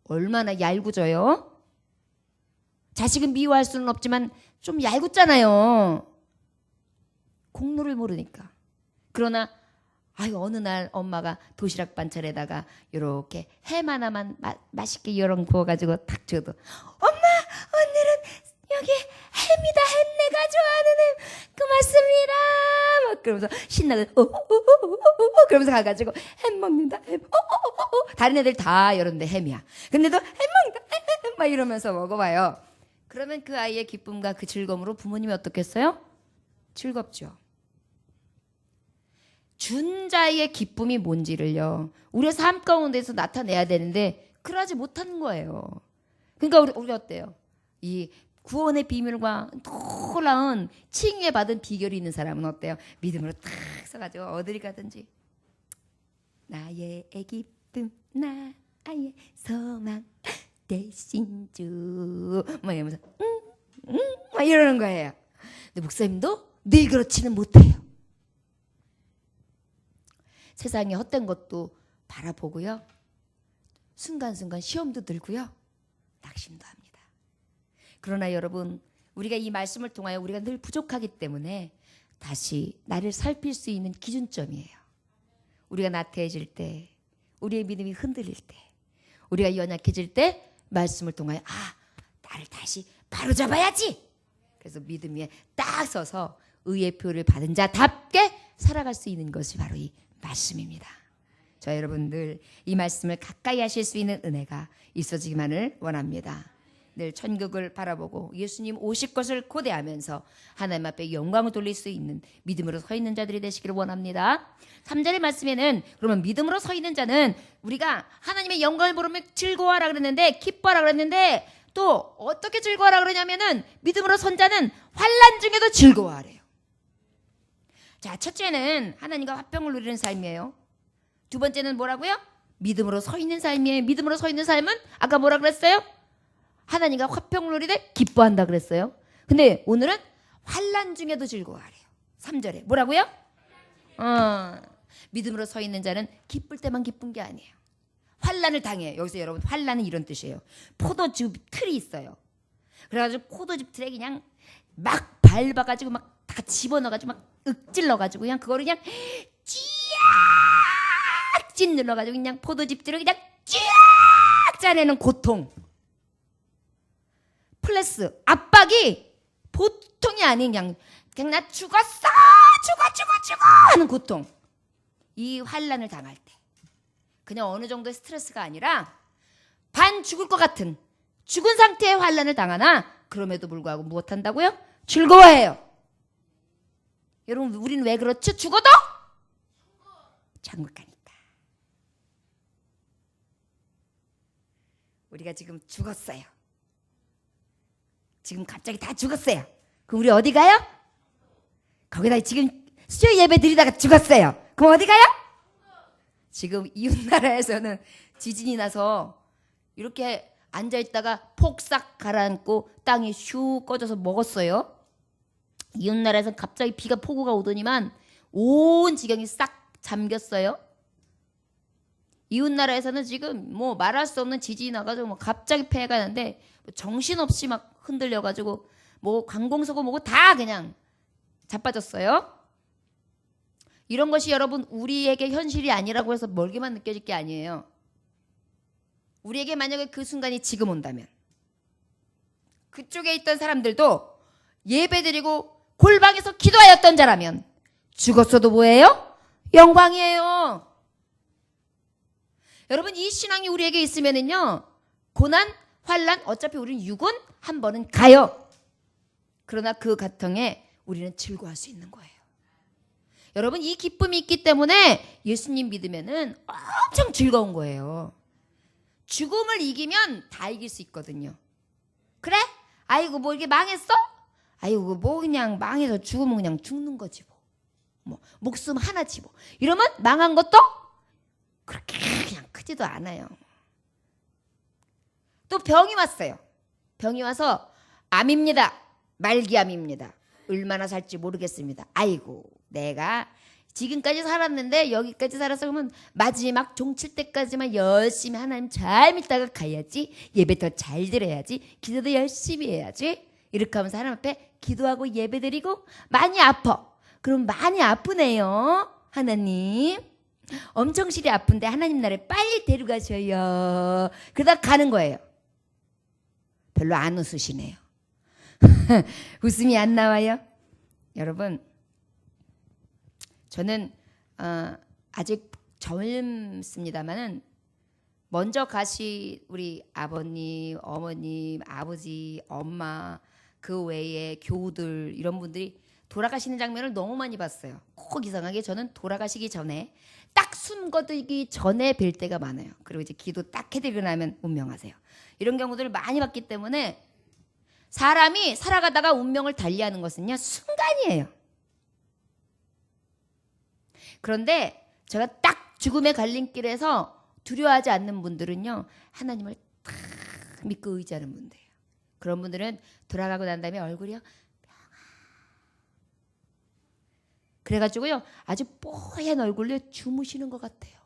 얼마나 얄궂어요? 자식은 미워할 수는 없지만 좀 얄궂잖아요. 공로를 모르니까. 그러나 어느 날 엄마가 도시락 반찬에다가 이렇게 햄 하나만 맛있게 요런 구워가지고 탁 줘도 엄마 오늘은 여기 햄이다. 햄 내가 좋아하는 햄 고맙습니다. 막 그러면서 신나게 그러면서 가가지고 햄 먹는다. 햄 다른 애들 다 이런데 햄이야. 근데도 햄 먹는다. 햄 막 이러면서 먹어봐요. 그러면 그 아이의 기쁨과 그 즐거움으로 부모님이 어떻겠어요? 즐겁죠. 준 자의 기쁨이 뭔지를요. 우리의 삶 가운데서 나타내야 되는데 그러지 못하는 거예요. 그러니까 우리 어때요? 이 구원의 비밀과 놀라운 칭의에 받은 비결이 있는 사람은 어때요? 믿음으로 탁 서가지고 어딜 가든지 나의 기쁨 나의 소망 대신 주 막 이러면서 막 이러는 거예요. 근데 목사님도 늘 그렇지는 못해요. 세상에 헛된 것도 바라보고요. 순간순간 시험도 들고요. 낙심도 합니다. 그러나 여러분 우리가 이 말씀을 통하여 우리가 늘 부족하기 때문에 다시 나를 살필 수 있는 기준점이에요. 우리가 나태해질 때, 우리의 믿음이 흔들릴 때, 우리가 연약해질 때 말씀을 통하여 나를 다시 바로잡아야지. 그래서 믿음 위에 딱 서서 의의 표를 받은 자답게 살아갈 수 있는 것이 바로 이 말씀입니다. 저 여러분들 이 말씀을 가까이 하실 수 있는 은혜가 있어지기만을 원합니다. 늘 천국을 바라보고 예수님 오실 것을 고대하면서 하나님 앞에 영광을 돌릴 수 있는 믿음으로 서 있는 자들이 되시기를 원합니다. 3절의 말씀에는 그러면 믿음으로 서 있는 자는 우리가 하나님의 영광을 보면 즐거워하라 그랬는데 기뻐하라 그랬는데 또 어떻게 즐거워하라 그러냐면은 믿음으로 선 자는 환난 중에도 즐거워하래요. 자, 첫째는 하나님과 화평을 누리는 삶이에요. 두 번째는 뭐라고요? 믿음으로 서 있는 삶이에요. 믿음으로 서 있는 삶은 아까 뭐라 그랬어요? 하나님과 화평을 누리되 기뻐한다 그랬어요. 근데 오늘은 환난 중에도 즐거워하래요. 3절에 뭐라고요? 믿음으로 서 있는 자는 기쁠 때만 기쁜 게 아니에요. 환난을 당해요. 여기서 여러분 환난은 이런 뜻이에요. 포도즙 틀이 있어요. 그래가지고 포도즙 틀에 그냥 막 밟아가지고 막 다 집어넣어가지고 막 윽질러가지고 그냥 그거를 그냥 찌악 눌러가지고 그냥 포도즙들을 그냥 찌악 짜내는 고통. 플러스 압박이 보통이 아닌 그냥 나 죽었어 죽어 하는 고통. 이 환난을 당할 때 그냥 어느 정도의 스트레스가 아니라 반 죽을 것 같은 죽은 상태의 환난을 당하나 그럼에도 불구하고 무엇한다고요? 즐거워해요. 여러분 우리는 왜 그렇죠? 죽어도 천국 가니까. 우리가 지금 죽었어요. 지금 갑자기 다 죽었어요. 그럼 우리 어디 가요? 거기다 지금 수요 예배 드리다가 죽었어요. 그럼 어디 가요? 지금 이웃나라에서는 지진이 나서 이렇게 앉아있다가 폭삭 가라앉고 땅이 슉 꺼져서 먹었어요. 이웃나라에서는 갑자기 비가 폭우가 오더니만 온 지경이 싹 잠겼어요. 이웃나라에서는 지금 뭐 말할 수 없는 지진이 나가지고 뭐 갑자기 폐해가 나는데 정신없이 막 흔들려가지고 뭐 관공서고 뭐고 다 그냥 자빠졌어요. 이런 것이 여러분 우리에게 현실이 아니라고 해서 멀게만 느껴질 게 아니에요. 우리에게 만약에 그 순간이 지금 온다면 그쪽에 있던 사람들도 예배드리고 골방에서 기도하였던 자라면 죽었어도 뭐예요? 영광이에요. 여러분 이 신앙이 우리에게 있으면은요 고난, 환난 어차피 우리는 육은 한 번은 가요. 그러나 그 가통에 우리는 즐거워할 수 있는 거예요. 여러분 이 기쁨이 있기 때문에 예수님 믿으면은 엄청 즐거운 거예요. 죽음을 이기면 다 이길 수 있거든요. 그래? 아이고 뭐 이게 망했어? 아이고 뭐 그냥 망해서 죽으면 그냥 죽는 거지 뭐 목숨 하나지 뭐 이러면 망한 것도 그렇게 그냥 크지도 않아요. 또 병이 왔어요. 병이 와서 암입니다. 말기암입니다. 얼마나 살지 모르겠습니다. 아이고 내가 지금까지 살았는데 여기까지 살았어 그러면 마지막 종칠 때까지만 열심히 하나님 잘 믿다가 가야지. 예배 더 잘 드려야지. 기도도 열심히 해야지. 이렇게 하면서 하나님 앞에 기도하고 예배드리고 많이 아파. 그럼 많이 아프네요. 하나님 엄청 실이 아픈데 하나님 나라에 빨리 데려가셔요. 그러다 가는 거예요. 별로 안 웃으시네요. 웃음이 안 나와요. 여러분 저는 아직 젊습니다만은 먼저 가시 우리 아버님, 어머님, 아버지, 엄마 그 외에 교우들 이런 분들이 돌아가시는 장면을 너무 많이 봤어요. 꼭 이상하게 저는 돌아가시기 전에 딱 숨 거두기 전에 뵐 때가 많아요. 그리고 이제 기도 딱 해드리고 나면 운명하세요. 이런 경우들을 많이 봤기 때문에 사람이 살아가다가 운명을 달리하는 것은요 순간이에요. 그런데 제가 딱 죽음의 갈림길에서 두려워하지 않는 분들은요 하나님을 딱 믿고 의지하는 분들이에요. 그런 분들은 돌아가고 난 다음에 얼굴이요 그래가지고요 아주 뽀얀 얼굴로 주무시는 것 같아요.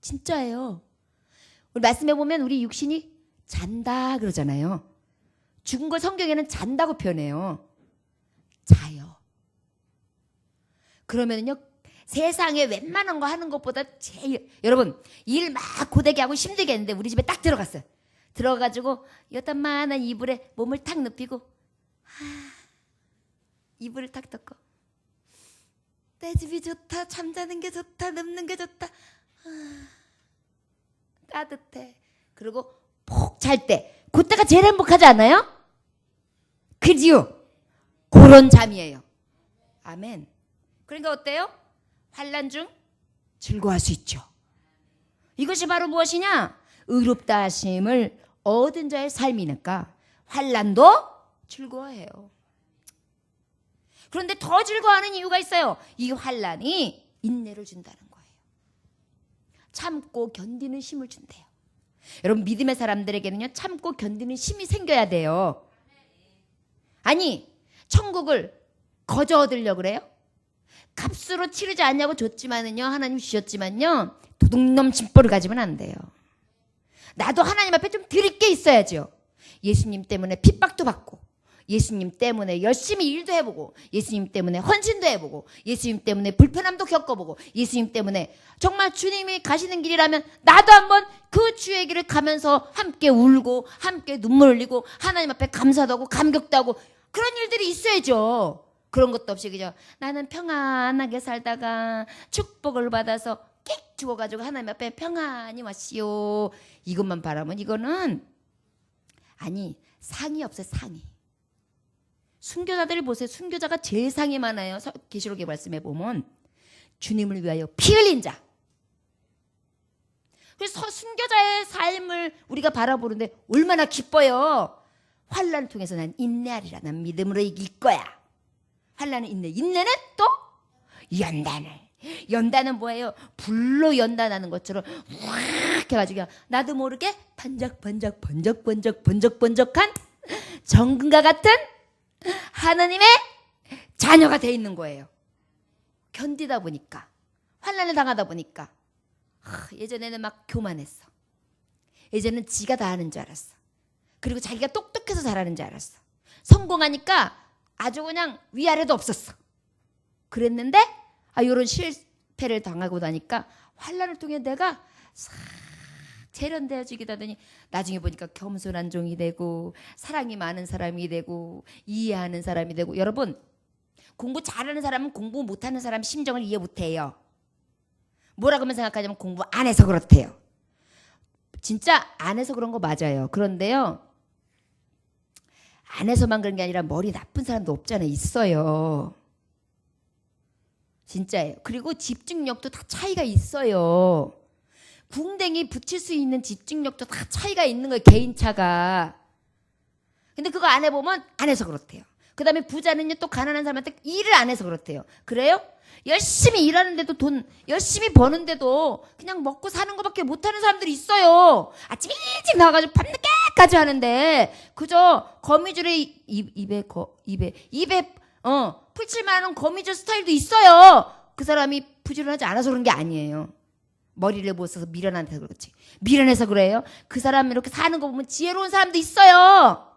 진짜예요. 우리 말씀해 보면 우리 육신이 잔다 그러잖아요. 죽은 걸 성경에는 잔다고 표현해요. 자요. 그러면은요 세상에 웬만한 거 하는 것보다 제일 여러분 일 막 고되게 하고 힘들게 했는데 우리 집에 딱 들어갔어요. 들어가지고 여단만한 이불에 몸을 탁 눕히고 이불을 탁 덮고 내 집이 좋다. 잠자는 게 좋다. 눕는 게 좋다. 따뜻해. 그리고 푹 잘 때 그때가 제일 행복하지 않아요? 그지요? 그런 잠이에요. 아멘. 그러니까 어때요? 환난 중 즐거워할 수 있죠. 이것이 바로 무엇이냐? 의롭다 하심을 얻은 자의 삶이니까 환난도 즐거워해요. 그런데 더 즐거워하는 이유가 있어요. 이 환난이 인내를 준다는 거예요. 참고 견디는 힘을 준대요. 여러분, 믿음의 사람들에게는요, 참고 견디는 힘이 생겨야 돼요. 아니, 천국을 거저 얻으려고 그래요? 값으로 치르지 않냐고 줬지만은요, 하나님 주셨지만요, 도둑놈 짐벌을 가지면 안 돼요. 나도 하나님 앞에 좀 드릴 게 있어야죠. 예수님 때문에 핍박도 받고, 예수님 때문에 열심히 일도 해보고, 예수님 때문에 헌신도 해보고, 예수님 때문에 불편함도 겪어보고, 예수님 때문에 정말 주님이 가시는 길이라면 나도 한번 그 주의 길을 가면서 함께 울고 함께 눈물 흘리고 하나님 앞에 감사도 하고 감격도 하고 그런 일들이 있어야죠. 그런 것도 없이 그죠? 나는 평안하게 살다가 축복을 받아서 끽 죽어가지고 하나님 앞에 평안히 왔시오. 이것만 바라면 이거는 아니, 상이 없어요. 상이. 순교자들을 보세요. 순교자가 제일 상이 많아요. 계시록의 말씀에 보면 주님을 위하여 피 흘린 자. 그래서 순교자의 삶을 우리가 바라보는데 얼마나 기뻐요. 환난을 통해서 난 인내하리라. 난 믿음으로 이길 거야. 환난은 인내. 인내는 또 연단을. 연단은 뭐예요? 불로 연단하는 것처럼 확 해가지고 나도 모르게 번쩍번쩍한 정금과 같은 하나님의 자녀가 돼 있는 거예요. 견디다 보니까, 환난을 당하다 보니까. 예전에는 막 교만했어. 예전에는 지가 다 하는 줄 알았어. 그리고 자기가 똑똑해서 잘하는 줄 알았어. 성공하니까 아주 그냥 위아래도 없었어. 그랬는데 이런 실패를 당하고 나니까 환난을 통해 내가 싹 세련되어지기도 하더니 나중에 보니까 겸손한 종이 되고 사랑이 많은 사람이 되고 이해하는 사람이 되고. 여러분, 공부 잘하는 사람은 공부 못하는 사람 심정을 이해 못해요. 뭐라고만 생각하냐면 공부 안 해서 그렇대요. 진짜 안 해서 그런 거 맞아요. 그런데요, 안 해서만 그런 게 아니라 머리 나쁜 사람도 없잖아요. 있어요. 진짜예요. 그리고 집중력도 다 차이가 있어요. 궁뎅이 붙일 수 있는 집중력도 다 차이가 있는 거예요. 개인차가. 근데 그거 안 해보면 안 해서 그렇대요. 그 다음에 부자는요, 또 가난한 사람한테 일을 안 해서 그렇대요. 그래요? 열심히 일하는데도 돈 열심히 버는데도 그냥 먹고 사는 것밖에 못하는 사람들이 있어요. 아침 일찍 나와가지고 밤늦게까지 하는데 그저 거미줄에 입에 풀칠만 하는 거미줄 스타일도 있어요. 그 사람이 부지런하지 않아서 그런 게 아니에요. 머리를 못 써서 미련해서 그렇지. 미련해서 그래요. 그 사람 이렇게 사는 거 보면 지혜로운 사람도 있어요.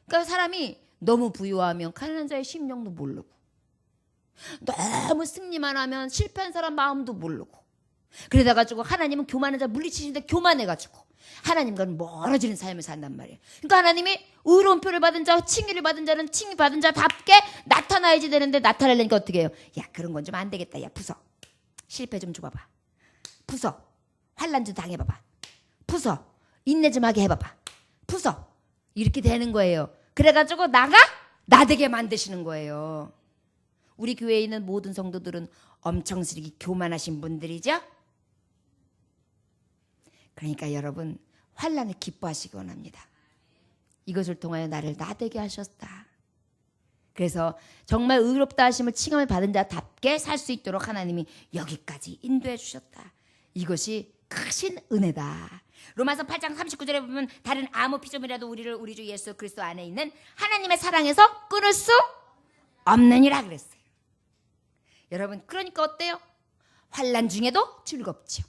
그러니까 사람이 너무 부유하면 가난한 자의 심령도 모르고, 너무 승리만 하면 실패한 사람 마음도 모르고, 그러다 가지고 하나님은 교만한 자 물리치시는데 교만해가지고 하나님과는 멀어지는 삶을 산단 말이에요. 그러니까 하나님이 의로운 표를 받은 자, 칭의를 받은 자는 칭의 받은 자답게 나타나야지 되는데 나타내려니까 어떻게 해요? 야, 그런 건 좀 안 되겠다. 야, 부서. 실패 좀 줘봐봐. 부서. 환난 좀 당해봐봐. 부서. 인내 좀 하게 해봐봐. 부서. 이렇게 되는 거예요. 그래가지고 나되게 만드시는 거예요. 우리 교회에 있는 모든 성도들은 엄청스럽게 교만하신 분들이죠. 그러니까 여러분, 환난을 기뻐하시기 원합니다. 이것을 통하여 나를 나되게 하셨다. 그래서 정말 의롭다 하심을 칭함을 받은 자답게 살 수 있도록 하나님이 여기까지 인도해 주셨다. 이것이 크신 은혜다. 로마서 8장 39절에 보면 다른 아무 피조물이라도 우리를 우리 주 예수 그리스도 안에 있는 하나님의 사랑에서 끊을 수 없느니라 그랬어요. 여러분, 그러니까 어때요? 환난 중에도 즐겁죠.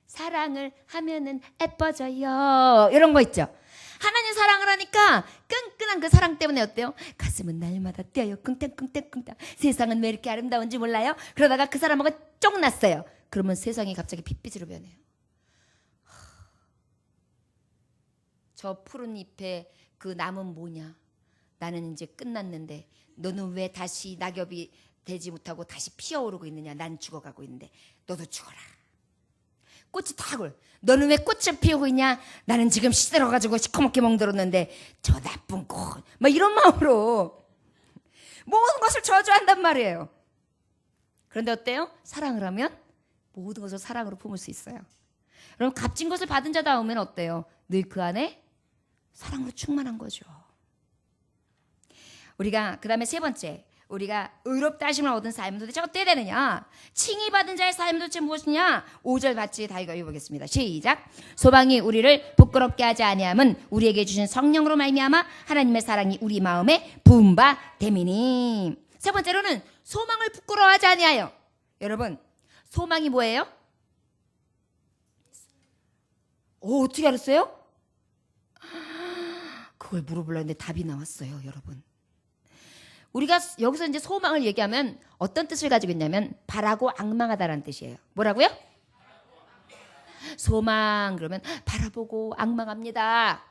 사랑을 하면은 예뻐져요. 이런 거 있죠. 하나님 사랑을 하니까 끈끈한 그 사랑 때문에 어때요? 가슴은 날마다 뛰어요. 쿵땅쿵땅쿵땅. 세상은 왜 이렇게 아름다운지 몰라요? 그러다가 그 사람하고 쫑났어요. 그러면 세상이 갑자기 빛빛으로 변해요. 저 푸른 잎에 그 나무는 뭐냐? 나는 이제 끝났는데 너는 왜 다시 낙엽이 되지 못하고 다시 피어오르고 있느냐? 난 죽어가고 있는데 너도 죽어라. 꽃이 다 굴. 너는 왜 꽃을 피우고 있냐? 나는 지금 시들어가지고 시커멓게 멍들었는데 저 나쁜 꽃. 막 이런 마음으로 모든 것을 저주한단 말이에요. 그런데 어때요? 사랑을 하면 모든 것을 사랑으로 품을 수 있어요. 그럼 값진 것을 받은 자다우면 어때요? 늘 그 안에 사랑으로 충만한 거죠. 우리가 그 다음에 세 번째, 우리가 의롭다 하심을 얻은 삶은 도대체 어때야 되느냐? 칭의 받은 자의 삶은 도대체 무엇이냐? 5절 같이 다 읽어보겠습니다. 시작. 소망이 우리를 부끄럽게 하지 아니함은 우리에게 주신 성령으로 말미암아 하나님의 사랑이 우리 마음에 부은 바 됨이니. 세 번째로는 소망을 부끄러워하지 아니하여. 여러분, 소망이 뭐예요? 어떻게 알았어요? 그걸 물어보려고 했는데 답이 나왔어요, 여러분. 우리가 여기서 이제 소망을 얘기하면 어떤 뜻을 가지고 있냐면 바라고 악망하다라는 뜻이에요. 뭐라고요? 소망 그러면 바라보고 악망합니다.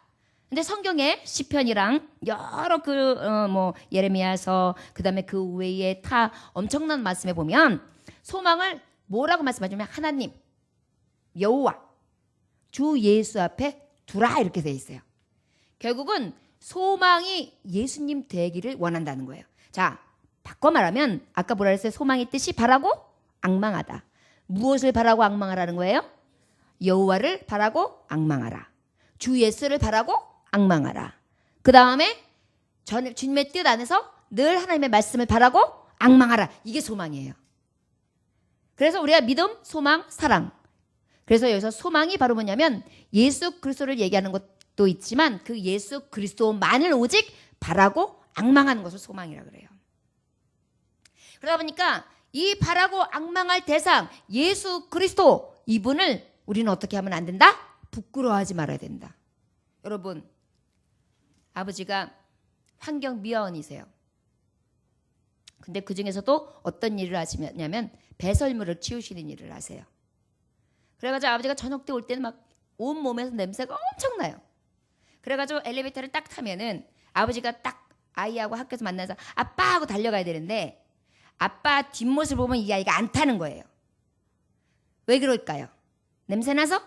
근데 성경에 시편이랑 여러 예레미야서 그다음에 그 외에 다 엄청난 말씀에 보면 소망을 뭐라고 말씀하냐면 하나님, 여호와, 주 예수 앞에 두라 이렇게 돼 있어요. 결국은 소망이 예수님 되기를 원한다는 거예요. 자, 바꿔 말하면 아까 뭐라 그랬어요? 소망의 뜻이 바라고 악망하다. 무엇을 바라고 악망하라는 거예요? 여호와를 바라고 악망하라. 주 예수를 바라고 악망하라. 그 다음에 주님의 뜻 안에서 늘 하나님의 말씀을 바라고 악망하라. 이게 소망이에요. 그래서 우리가 믿음, 소망, 사랑. 그래서 여기서 소망이 바로 뭐냐면 예수 그리스도를 얘기하는 것도 있지만 그 예수 그리스도만을 오직 바라고 악망하는 것을 소망이라고 그래요. 그러다 보니까 이 바라고 악망할 대상 예수 그리스도 이분을 우리는 어떻게 하면 안 된다? 부끄러워하지 말아야 된다. 여러분, 아버지가 환경미화원이세요. 근데 그 중에서도 어떤 일을 하시냐면 배설물을 치우시는 일을 하세요. 그래가지고 아버지가 저녁 때 올 때는 막 온몸에서 냄새가 엄청나요. 그래가지고 엘리베이터를 딱 타면은 아버지가 딱 아이하고 학교에서 만나서 아빠 하고 달려가야 되는데 아빠 뒷모습을 보면 이 아이가 안 타는 거예요. 왜 그럴까요? 냄새나서?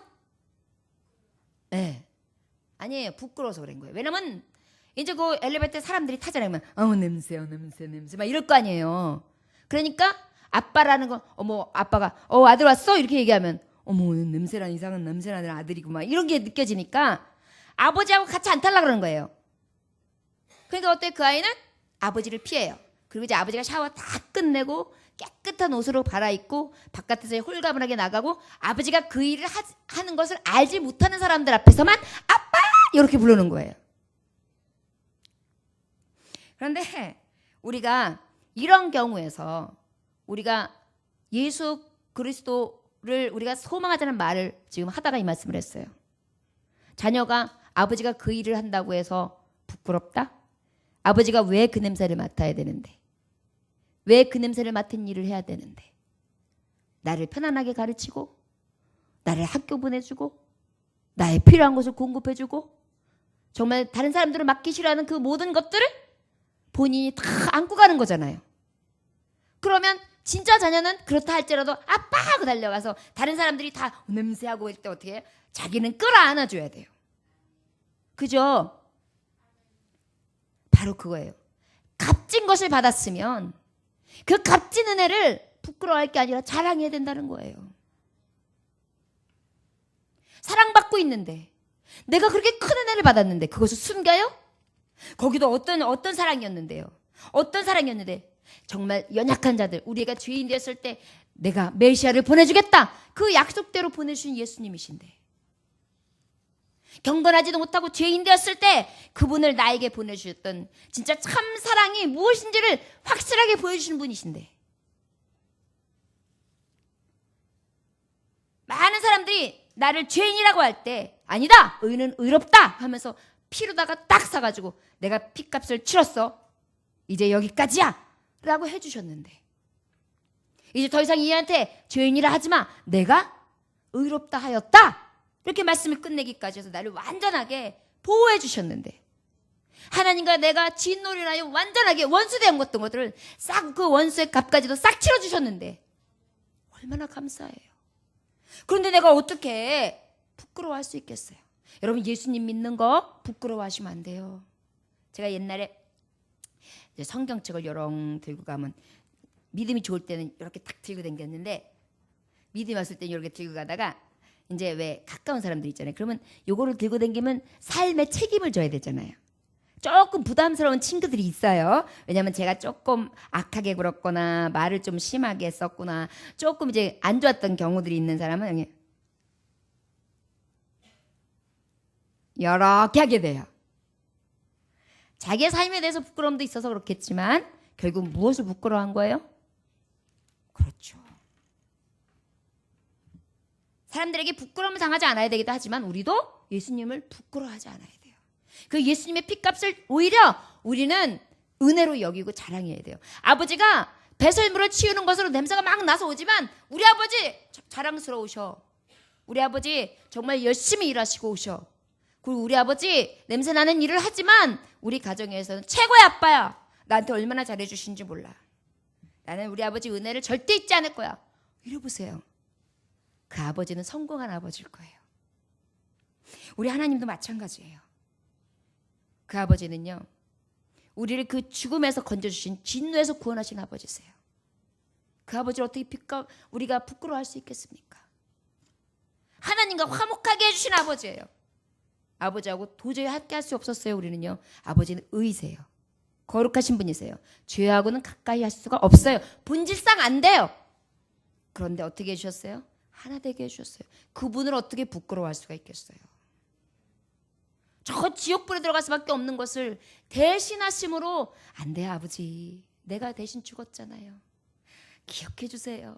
네. 아니에요. 부끄러워서 그런 거예요. 왜냐면 이제 그 엘리베이터 사람들이 타잖아요. 그러면 냄새 막 이럴 거 아니에요. 그러니까 아빠라는 건 아빠가 아들 왔어? 이렇게 얘기하면 냄새나는 이상한 냄새나는 아들이고 막 이런 게 느껴지니까 아버지하고 같이 안 타려고 그러는 거예요. 그러니까 어때? 그 아이는 아버지를 피해요. 그리고 이제 아버지가 샤워 다 끝내고 깨끗한 옷으로 갈아입고 바깥에서 홀가분하게 나가고 아버지가 그 일을 하는 것을 알지 못하는 사람들 앞에서만 아빠! 이렇게 부르는 거예요. 그런데 우리가 이런 경우에서 우리가 예수 그리스도를 우리가 소망하자는 말을 지금 하다가 이 말씀을 했어요. 자녀가 아버지가 그 일을 한다고 해서 부끄럽다? 아버지가 왜 그 냄새를 맡아야 되는데? 왜 그 냄새를 맡은 일을 해야 되는데? 나를 편안하게 가르치고 나를 학교 보내주고 나의 필요한 것을 공급해주고 정말 다른 사람들을 맡기 싫어하는 그 모든 것들을 본인이 다 안고 가는 거잖아요. 그러면 진짜 자녀는 그렇다 할지라도 아빠 하고 달려가서 다른 사람들이 다 냄새하고 할 때 어떻게 해요? 자기는 끌어안아줘야 돼요. 그죠? 바로 그거예요. 값진 것을 받았으면 그 값진 은혜를 부끄러워할 게 아니라 자랑해야 된다는 거예요. 사랑받고 있는데 내가 그렇게 큰 은혜를 받았는데 그것을 숨겨요? 거기도 어떤 사랑이었는데요. 어떤 사랑이었는데 정말 연약한 자들, 우리가 죄인 되었을 때 내가 메시아를 보내주겠다. 그 약속대로 보내주신 예수님이신데 경건하지도 못하고 죄인 되었을 때 그분을 나에게 보내주셨던 진짜 참 사랑이 무엇인지를 확실하게 보여주시는 분이신데 많은 사람들이 나를 죄인이라고 할 때 아니다, 의는 의롭다 하면서 피로다가 딱 사가지고 내가 피값을 치렀어, 이제 여기까지야 라고 해주셨는데 이제 더 이상 이한테 죄인이라 하지마, 내가 의롭다 하였다 이렇게 말씀을 끝내기까지 해서 나를 완전하게 보호해 주셨는데 하나님과 내가 진노를 하여 완전하게 원수되었던 것들을 싹 그 원수의 값까지도 싹 치러주셨는데 얼마나 감사해요. 그런데 내가 어떻게 부끄러워할 수 있겠어요? 여러분, 예수님 믿는 거 부끄러워하시면 안 돼요. 제가 옛날에 이제 성경책을 요령 들고 가면, 믿음이 좋을 때는 이렇게 딱 들고 다녔는데, 믿음이 왔을 때는 이렇게 들고 가다가 이제 왜 가까운 사람들 있잖아요. 그러면 요거를 들고 다니면 삶에 책임을 져야 되잖아요. 조금 부담스러운 친구들이 있어요. 왜냐하면 제가 조금 악하게 굴었거나 말을 좀 심하게 썼거나 조금 이제 안 좋았던 경우들이 있는 사람은 이렇게 하게 돼요. 자기의 삶에 대해서 부끄러움도 있어서 그렇겠지만 결국 무엇을 부끄러워한 거예요? 그렇죠. 사람들에게 부끄러움을 당하지 않아야 되기도 하지만 우리도 예수님을 부끄러워하지 않아야 돼요. 그 예수님의 피값을 오히려 우리는 은혜로 여기고 자랑해야 돼요. 아버지가 배설물을 치우는 것으로 냄새가 막 나서 오지만 우리 아버지 자랑스러우셔. 우리 아버지 정말 열심히 일하시고 오셔. 그리고 우리 아버지 냄새나는 일을 하지만 우리 가정에서는 최고의 아빠야. 나한테 얼마나 잘해주신지 몰라. 나는 우리 아버지 은혜를 절대 잊지 않을 거야. 이러보세요. 그 아버지는 성공한 아버지일 거예요. 우리 하나님도 마찬가지예요. 그 아버지는요, 우리를 그 죽음에서 건져주신 진노에서 구원하신 아버지세요. 그 아버지를 어떻게 우리가 부끄러워할 수 있겠습니까? 하나님과 화목하게 해주신 아버지예요. 아버지하고 도저히 함께 할 수 없었어요. 우리는요. 아버지는 의세요. 거룩하신 분이세요. 죄하고는 가까이 할 수가 없어요. 본질상 안 돼요. 그런데 어떻게 해주셨어요? 하나 되게 해주셨어요. 그분을 어떻게 부끄러워할 수가 있겠어요? 저 지옥불에 들어갈 수밖에 없는 것을 대신하심으로 안 돼, 아버지. 내가 대신 죽었잖아요. 기억해 주세요.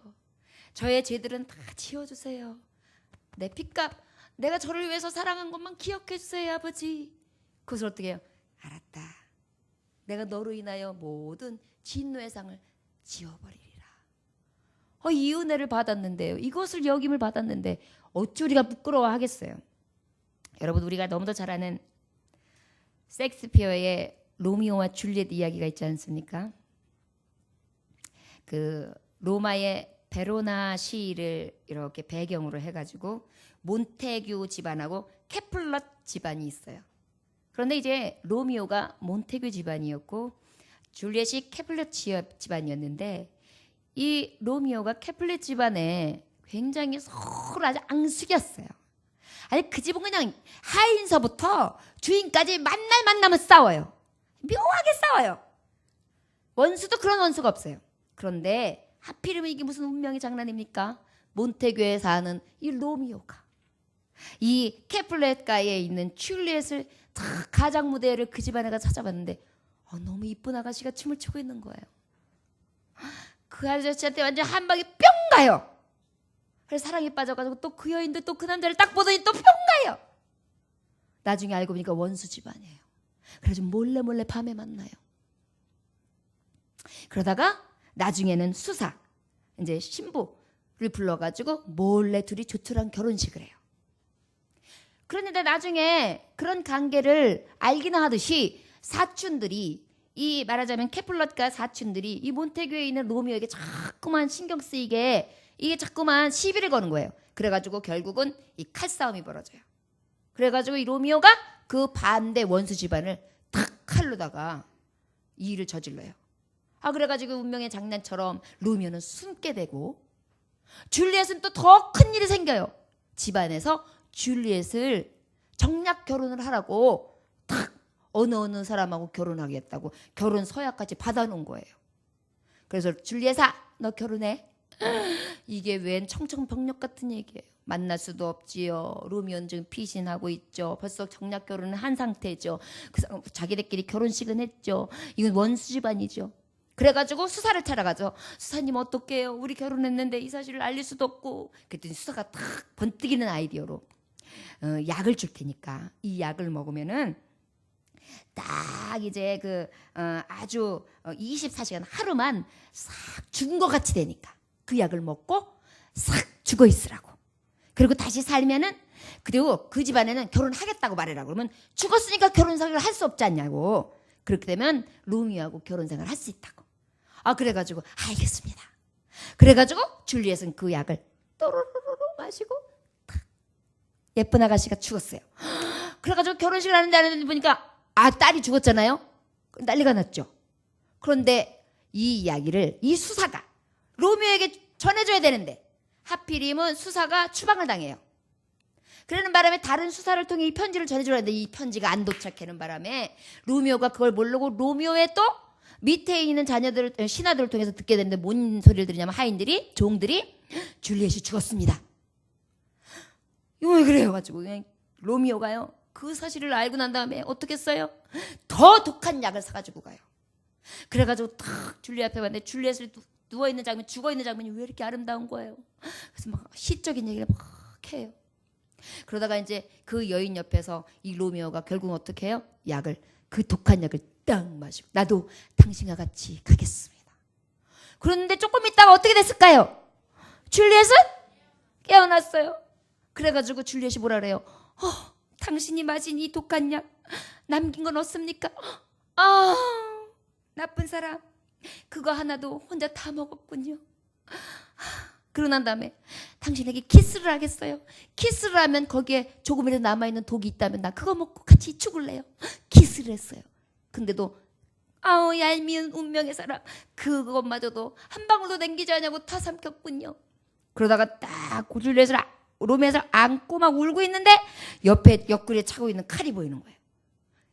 저의 죄들은 다 지워주세요. 내 핏값, 내가 저를 위해서 사랑한 것만 기억해 주세요, 아버지. 그것을 어떻게 해요? 알았다. 내가 너로 인하여 모든 진노의 상을 지워버리리라. 이 은혜를 받았는데요. 이것을 여김을 받았는데 어찌 우리가 부끄러워하겠어요? 여러분, 우리가 너무도 잘 아는 셰익스피어의 로미오와 줄리엣 이야기가 있지 않습니까? 그 로마의 베로나 시를 이렇게 배경으로 해가지고 몬테규 집안하고 케플러 집안이 있어요. 그런데 이제 로미오가 몬테규 집안이었고 줄리엣이 케플러 집안이었는데, 이 로미오가 케플러 집안에 굉장히 서로 아주 앙숙이었어요. 아니, 그 집은 그냥 하인서부터 주인까지 만나면 싸워요. 묘하게 싸워요. 원수도 그런 원수가 없어요. 그런데 하필이면 이게 무슨 운명의 장난입니까? 몬테교에 사는 이 로미오가 이 캐플렛가에 있는 줄리엣을 다 가장 무대를 그 집안에 가서 찾아봤는데 너무 이쁜 아가씨가 춤을 추고 있는 거예요. 그 아저씨한테 완전 한 방에 뿅 가요. 그래서 사랑에 빠져가지고 또 그 여인도 또 그 남자를 딱 보더니 또 뿅 가요. 나중에 알고 보니까 원수 집안이에요. 그래서 몰래 밤에 만나요. 그러다가 나중에는 수사, 이제 신부를 불러가지고 몰래 둘이 조촐한 결혼식을 해요. 그런데 나중에 그런 관계를 알기나 하듯이 사촌들이, 이 말하자면 캐플럿과 사촌들이 이 몬테교에 있는 로미오에게 자꾸만 신경 쓰이게 이게 자꾸만 시비를 거는 거예요. 그래가지고 결국은 이 칼싸움이 벌어져요. 그래가지고 이 로미오가 그 반대 원수 집안을 탁 칼로다가 이 일을 저질러요. 그래가지고 운명의 장난처럼 로미오는 숨게 되고 줄리엣은 또 더 큰 일이 생겨요. 집안에서 줄리엣을 정략 결혼을 하라고 탁 어느 사람하고 결혼하겠다고 결혼 서약까지 받아놓은 거예요. 그래서 줄리엣아, 너 결혼해. 이게 웬 청청병력 같은 얘기예요. 만날 수도 없지요. 로미오는 지금 피신하고 있죠. 벌써 정략 결혼을 한 상태죠. 자기들끼리 결혼식은 했죠. 이건 원수 집안이죠. 그래가지고 수사를 찾아가죠. 수사님 어떡해요? 우리 결혼했는데 이 사실을 알릴 수도 없고. 그랬더니 수사가 탁 번뜩이는 아이디어로 약을 줄 테니까 이 약을 먹으면은 딱 이제 아주 24시간 하루만 싹 죽은 것 같이 되니까 그 약을 먹고 싹 죽어 있으라고. 그리고 다시 살면은, 그리고 그 집안에는 결혼하겠다고 말해라. 그러면 죽었으니까 결혼생활을 할 수 없지 않냐고. 그렇게 되면 로미오하고 결혼생활을 할 수 있다고. 그래가지고 알겠습니다. 그래가지고 줄리엣은 그 약을 또르르르 마시고 탁 예쁜 아가씨가 죽었어요. 그래가지고 결혼식을 하는데 보니까 딸이 죽었잖아요. 난리가 났죠. 그런데 이 이야기를 이 수사가 로미오에게 전해줘야 되는데 하필이면 수사가 추방을 당해요. 그러는 바람에 다른 수사를 통해 이 편지를 전해줘야 하는데 이 편지가 안 도착하는 바람에 로미오가 그걸 모르고 로미오의 또 밑에 있는 자녀들, 신하들을 통해서 듣게 되는데 뭔 소리를 들으냐면 하인들이, 종들이 줄리엣이 죽었습니다. 왜 그래요? 가지고 로미오가요 그 사실을 알고 난 다음에 어떻게 했어요? 더 독한 약을 사가지고 가요. 그래가지고 탁 줄리엣 앞에 봤는데 줄리엣을 누워있는 장면, 죽어있는 장면이 왜 이렇게 아름다운 거예요? 그래서 막 시적인 얘기를 막 해요. 그러다가 이제 그 여인 옆에서 이 로미오가 결국 어떻게 해요? 그 독한 약을 딱 마시고 나도 당신과 같이 가겠습니다. 그런데 조금 있다가 어떻게 됐을까요? 줄리엣은 깨어났어요. 그래가지고 줄리엣이 뭐라 그래요? 당신이 마신 이 독한 약 남긴 건 없습니까? 나쁜 사람 그거 하나도 혼자 다 먹었군요. 그러고 난 다음에 당신에게 키스를 하겠어요. 키스를 하면 거기에 조금이라도 남아있는 독이 있다면 나 그거 먹고 같이 죽을래요. 키스를 했어요. 근데도 얄미운 운명의 사람 그것마저도 한 방울도 남기지 않냐고 다 삼켰군요. 그러다가 딱 줄리엣을 로미오를 안고 막 울고 있는데 옆에 옆구리에 차고 있는 칼이 보이는 거예요.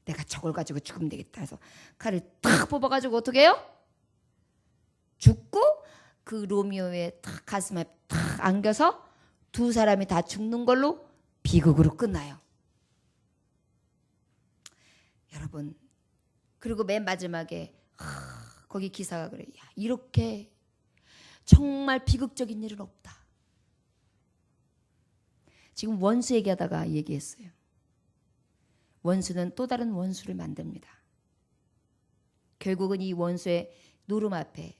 내가 저걸 가지고 죽으면 되겠다 해서 칼을 탁 뽑아가지고 어떻게 해요? 죽고 그 로미오의 탁 가슴에 탁 안겨서 두 사람이 다 죽는 걸로 비극으로 끝나요. 여러분 그리고 맨 마지막에 거기 기사가 그래요. 야, 이렇게 정말 비극적인 일은 없다. 지금 원수 얘기하다가 얘기했어요. 원수는 또 다른 원수를 만듭니다. 결국은 이 원수의 노름 앞에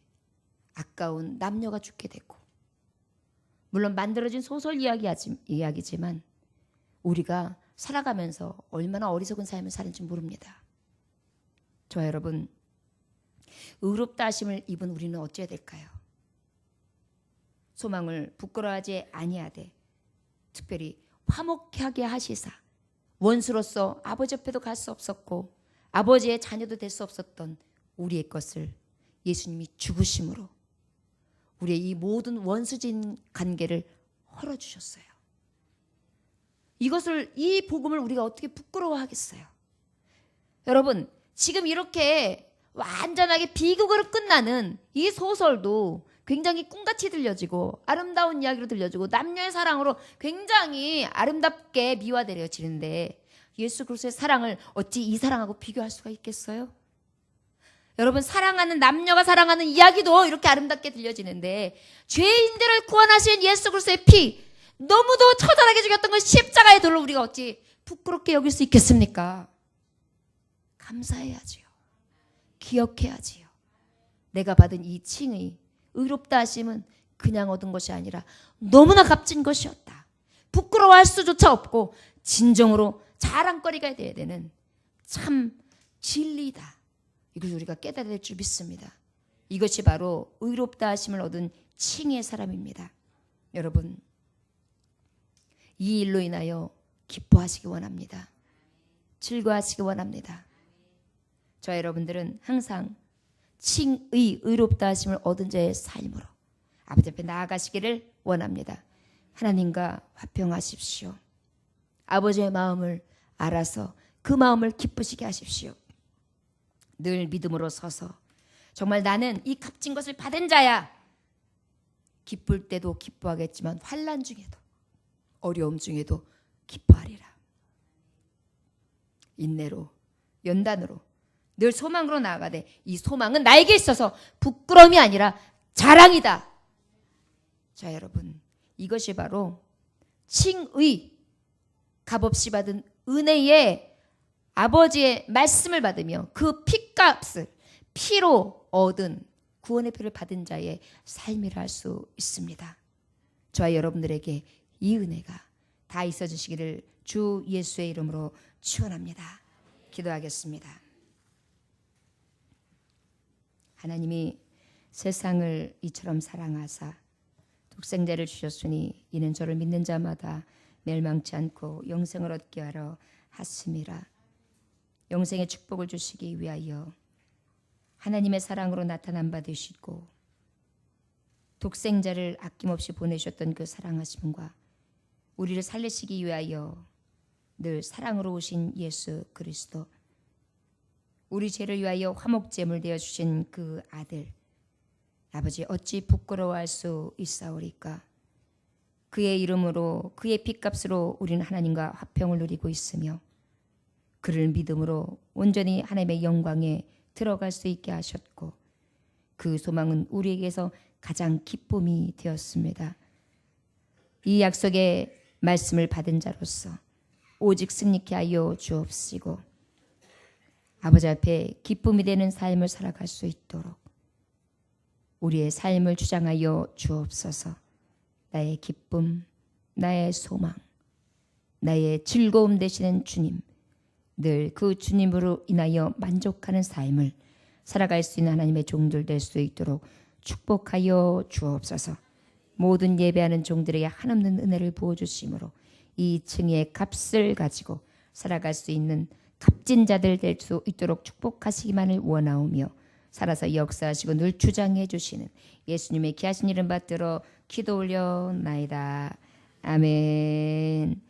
아까운 남녀가 죽게 되고 물론 만들어진 소설 이야기지만 우리가 살아가면서 얼마나 어리석은 삶을 사는지 모릅니다. 저와 여러분 의롭다 하심을 입은 우리는 어찌해야 될까요? 소망을 부끄러워하지 아니하되 특별히 화목하게 하시사 원수로서 아버지 옆에도 갈 수 없었고 아버지의 자녀도 될 수 없었던 우리의 것을 예수님이 죽으심으로 우리의 이 모든 원수진 관계를 헐어주셨어요. 이 복음을 우리가 어떻게 부끄러워하겠어요? 여러분 지금 이렇게 완전하게 비극으로 끝나는 이 소설도 굉장히 꿈같이 들려지고 아름다운 이야기로 들려지고 남녀의 사랑으로 굉장히 아름답게 미화되어지는데 예수 그리스도의 사랑을 어찌 이 사랑하고 비교할 수가 있겠어요? 여러분 사랑하는 남녀가 사랑하는 이야기도 이렇게 아름답게 들려지는데 죄인들을 구원하신 예수 그리스도의 피 너무도 처절하게 죽였던 그 십자가의 돌로 우리가 어찌 부끄럽게 여길 수 있겠습니까? 감사해야지요. 기억해야지요. 내가 받은 이 칭의 의롭다 하심은 그냥 얻은 것이 아니라 너무나 값진 것이었다. 부끄러워할 수조차 없고 진정으로 자랑거리가 되어야 되는 참 진리다. 이걸 우리가 깨달아야 될 줄 믿습니다. 이것이 바로 의롭다 하심을 얻은 칭의의 사람입니다. 여러분 이 일로 인하여 기뻐하시기 원합니다. 즐거워하시기 원합니다. 저와 여러분들은 항상 칭의 의롭다 하심을 얻은 자의 삶으로 아버지 앞에 나아가시기를 원합니다. 하나님과 화평하십시오. 아버지의 마음을 알아서 그 마음을 기쁘시게 하십시오. 늘 믿음으로 서서 정말 나는 이 값진 것을 받은 자야. 기쁠 때도 기뻐하겠지만 환난 중에도 어려움 중에도 기뻐하리라. 인내로 연단으로 늘 소망으로 나아가되 이 소망은 나에게 있어서 부끄러움이 아니라 자랑이다. 자 여러분 이것이 바로 칭의 값없이 받은 은혜의 아버지의 말씀을 받으며 그 피값을 피로 얻은 구원의 피를 받은 자의 삶이라 할 수 있습니다. 저와 여러분들에게 이 은혜가 다 있어 주시기를 주 예수의 이름으로 축원합니다. 기도하겠습니다. 하나님이 세상을 이처럼 사랑하사 독생자를 주셨으니 이는 저를 믿는 자마다 멸망치 않고 영생을 얻게 하려 하심이라. 영생의 축복을 주시기 위하여 하나님의 사랑으로 나타난 바 되시고 독생자를 아낌없이 보내셨던 그 사랑하심과 우리를 살리시기 위하여 늘 사랑으로 오신 예수 그리스도, 우리 죄를 위하여 화목제물 되어 주신 그 아들, 아버지 어찌 부끄러워할 수 있사오리까. 그의 이름으로 그의 핏값으로 우리는 하나님과 화평을 누리고 있으며 그를 믿음으로 온전히 하나님의 영광에 들어갈 수 있게 하셨고 그 소망은 우리에게서 가장 기쁨이 되었습니다. 이 약속의 말씀을 받은 자로서 오직 승리케 하여 주옵시고 아버지 앞에 기쁨이 되는 삶을 살아갈 수 있도록 우리의 삶을 주장하여 주옵소서. 나의 기쁨, 나의 소망, 나의 즐거움 되시는 주님, 늘 그 주님으로 인하여 만족하는 삶을 살아갈 수 있는 하나님의 종들 될 수 있도록 축복하여 주옵소서. 모든 예배하는 종들에게 한없는 은혜를 부어주심으로 이 층의 값을 가지고 살아갈 수 있는 값진 자들 될 수 있도록 축복하시기만을 원하오며 살아서 역사하시고 늘 주장해 주시는 예수님의 귀하신 이름 받들어 기도 올려나이다. 아멘.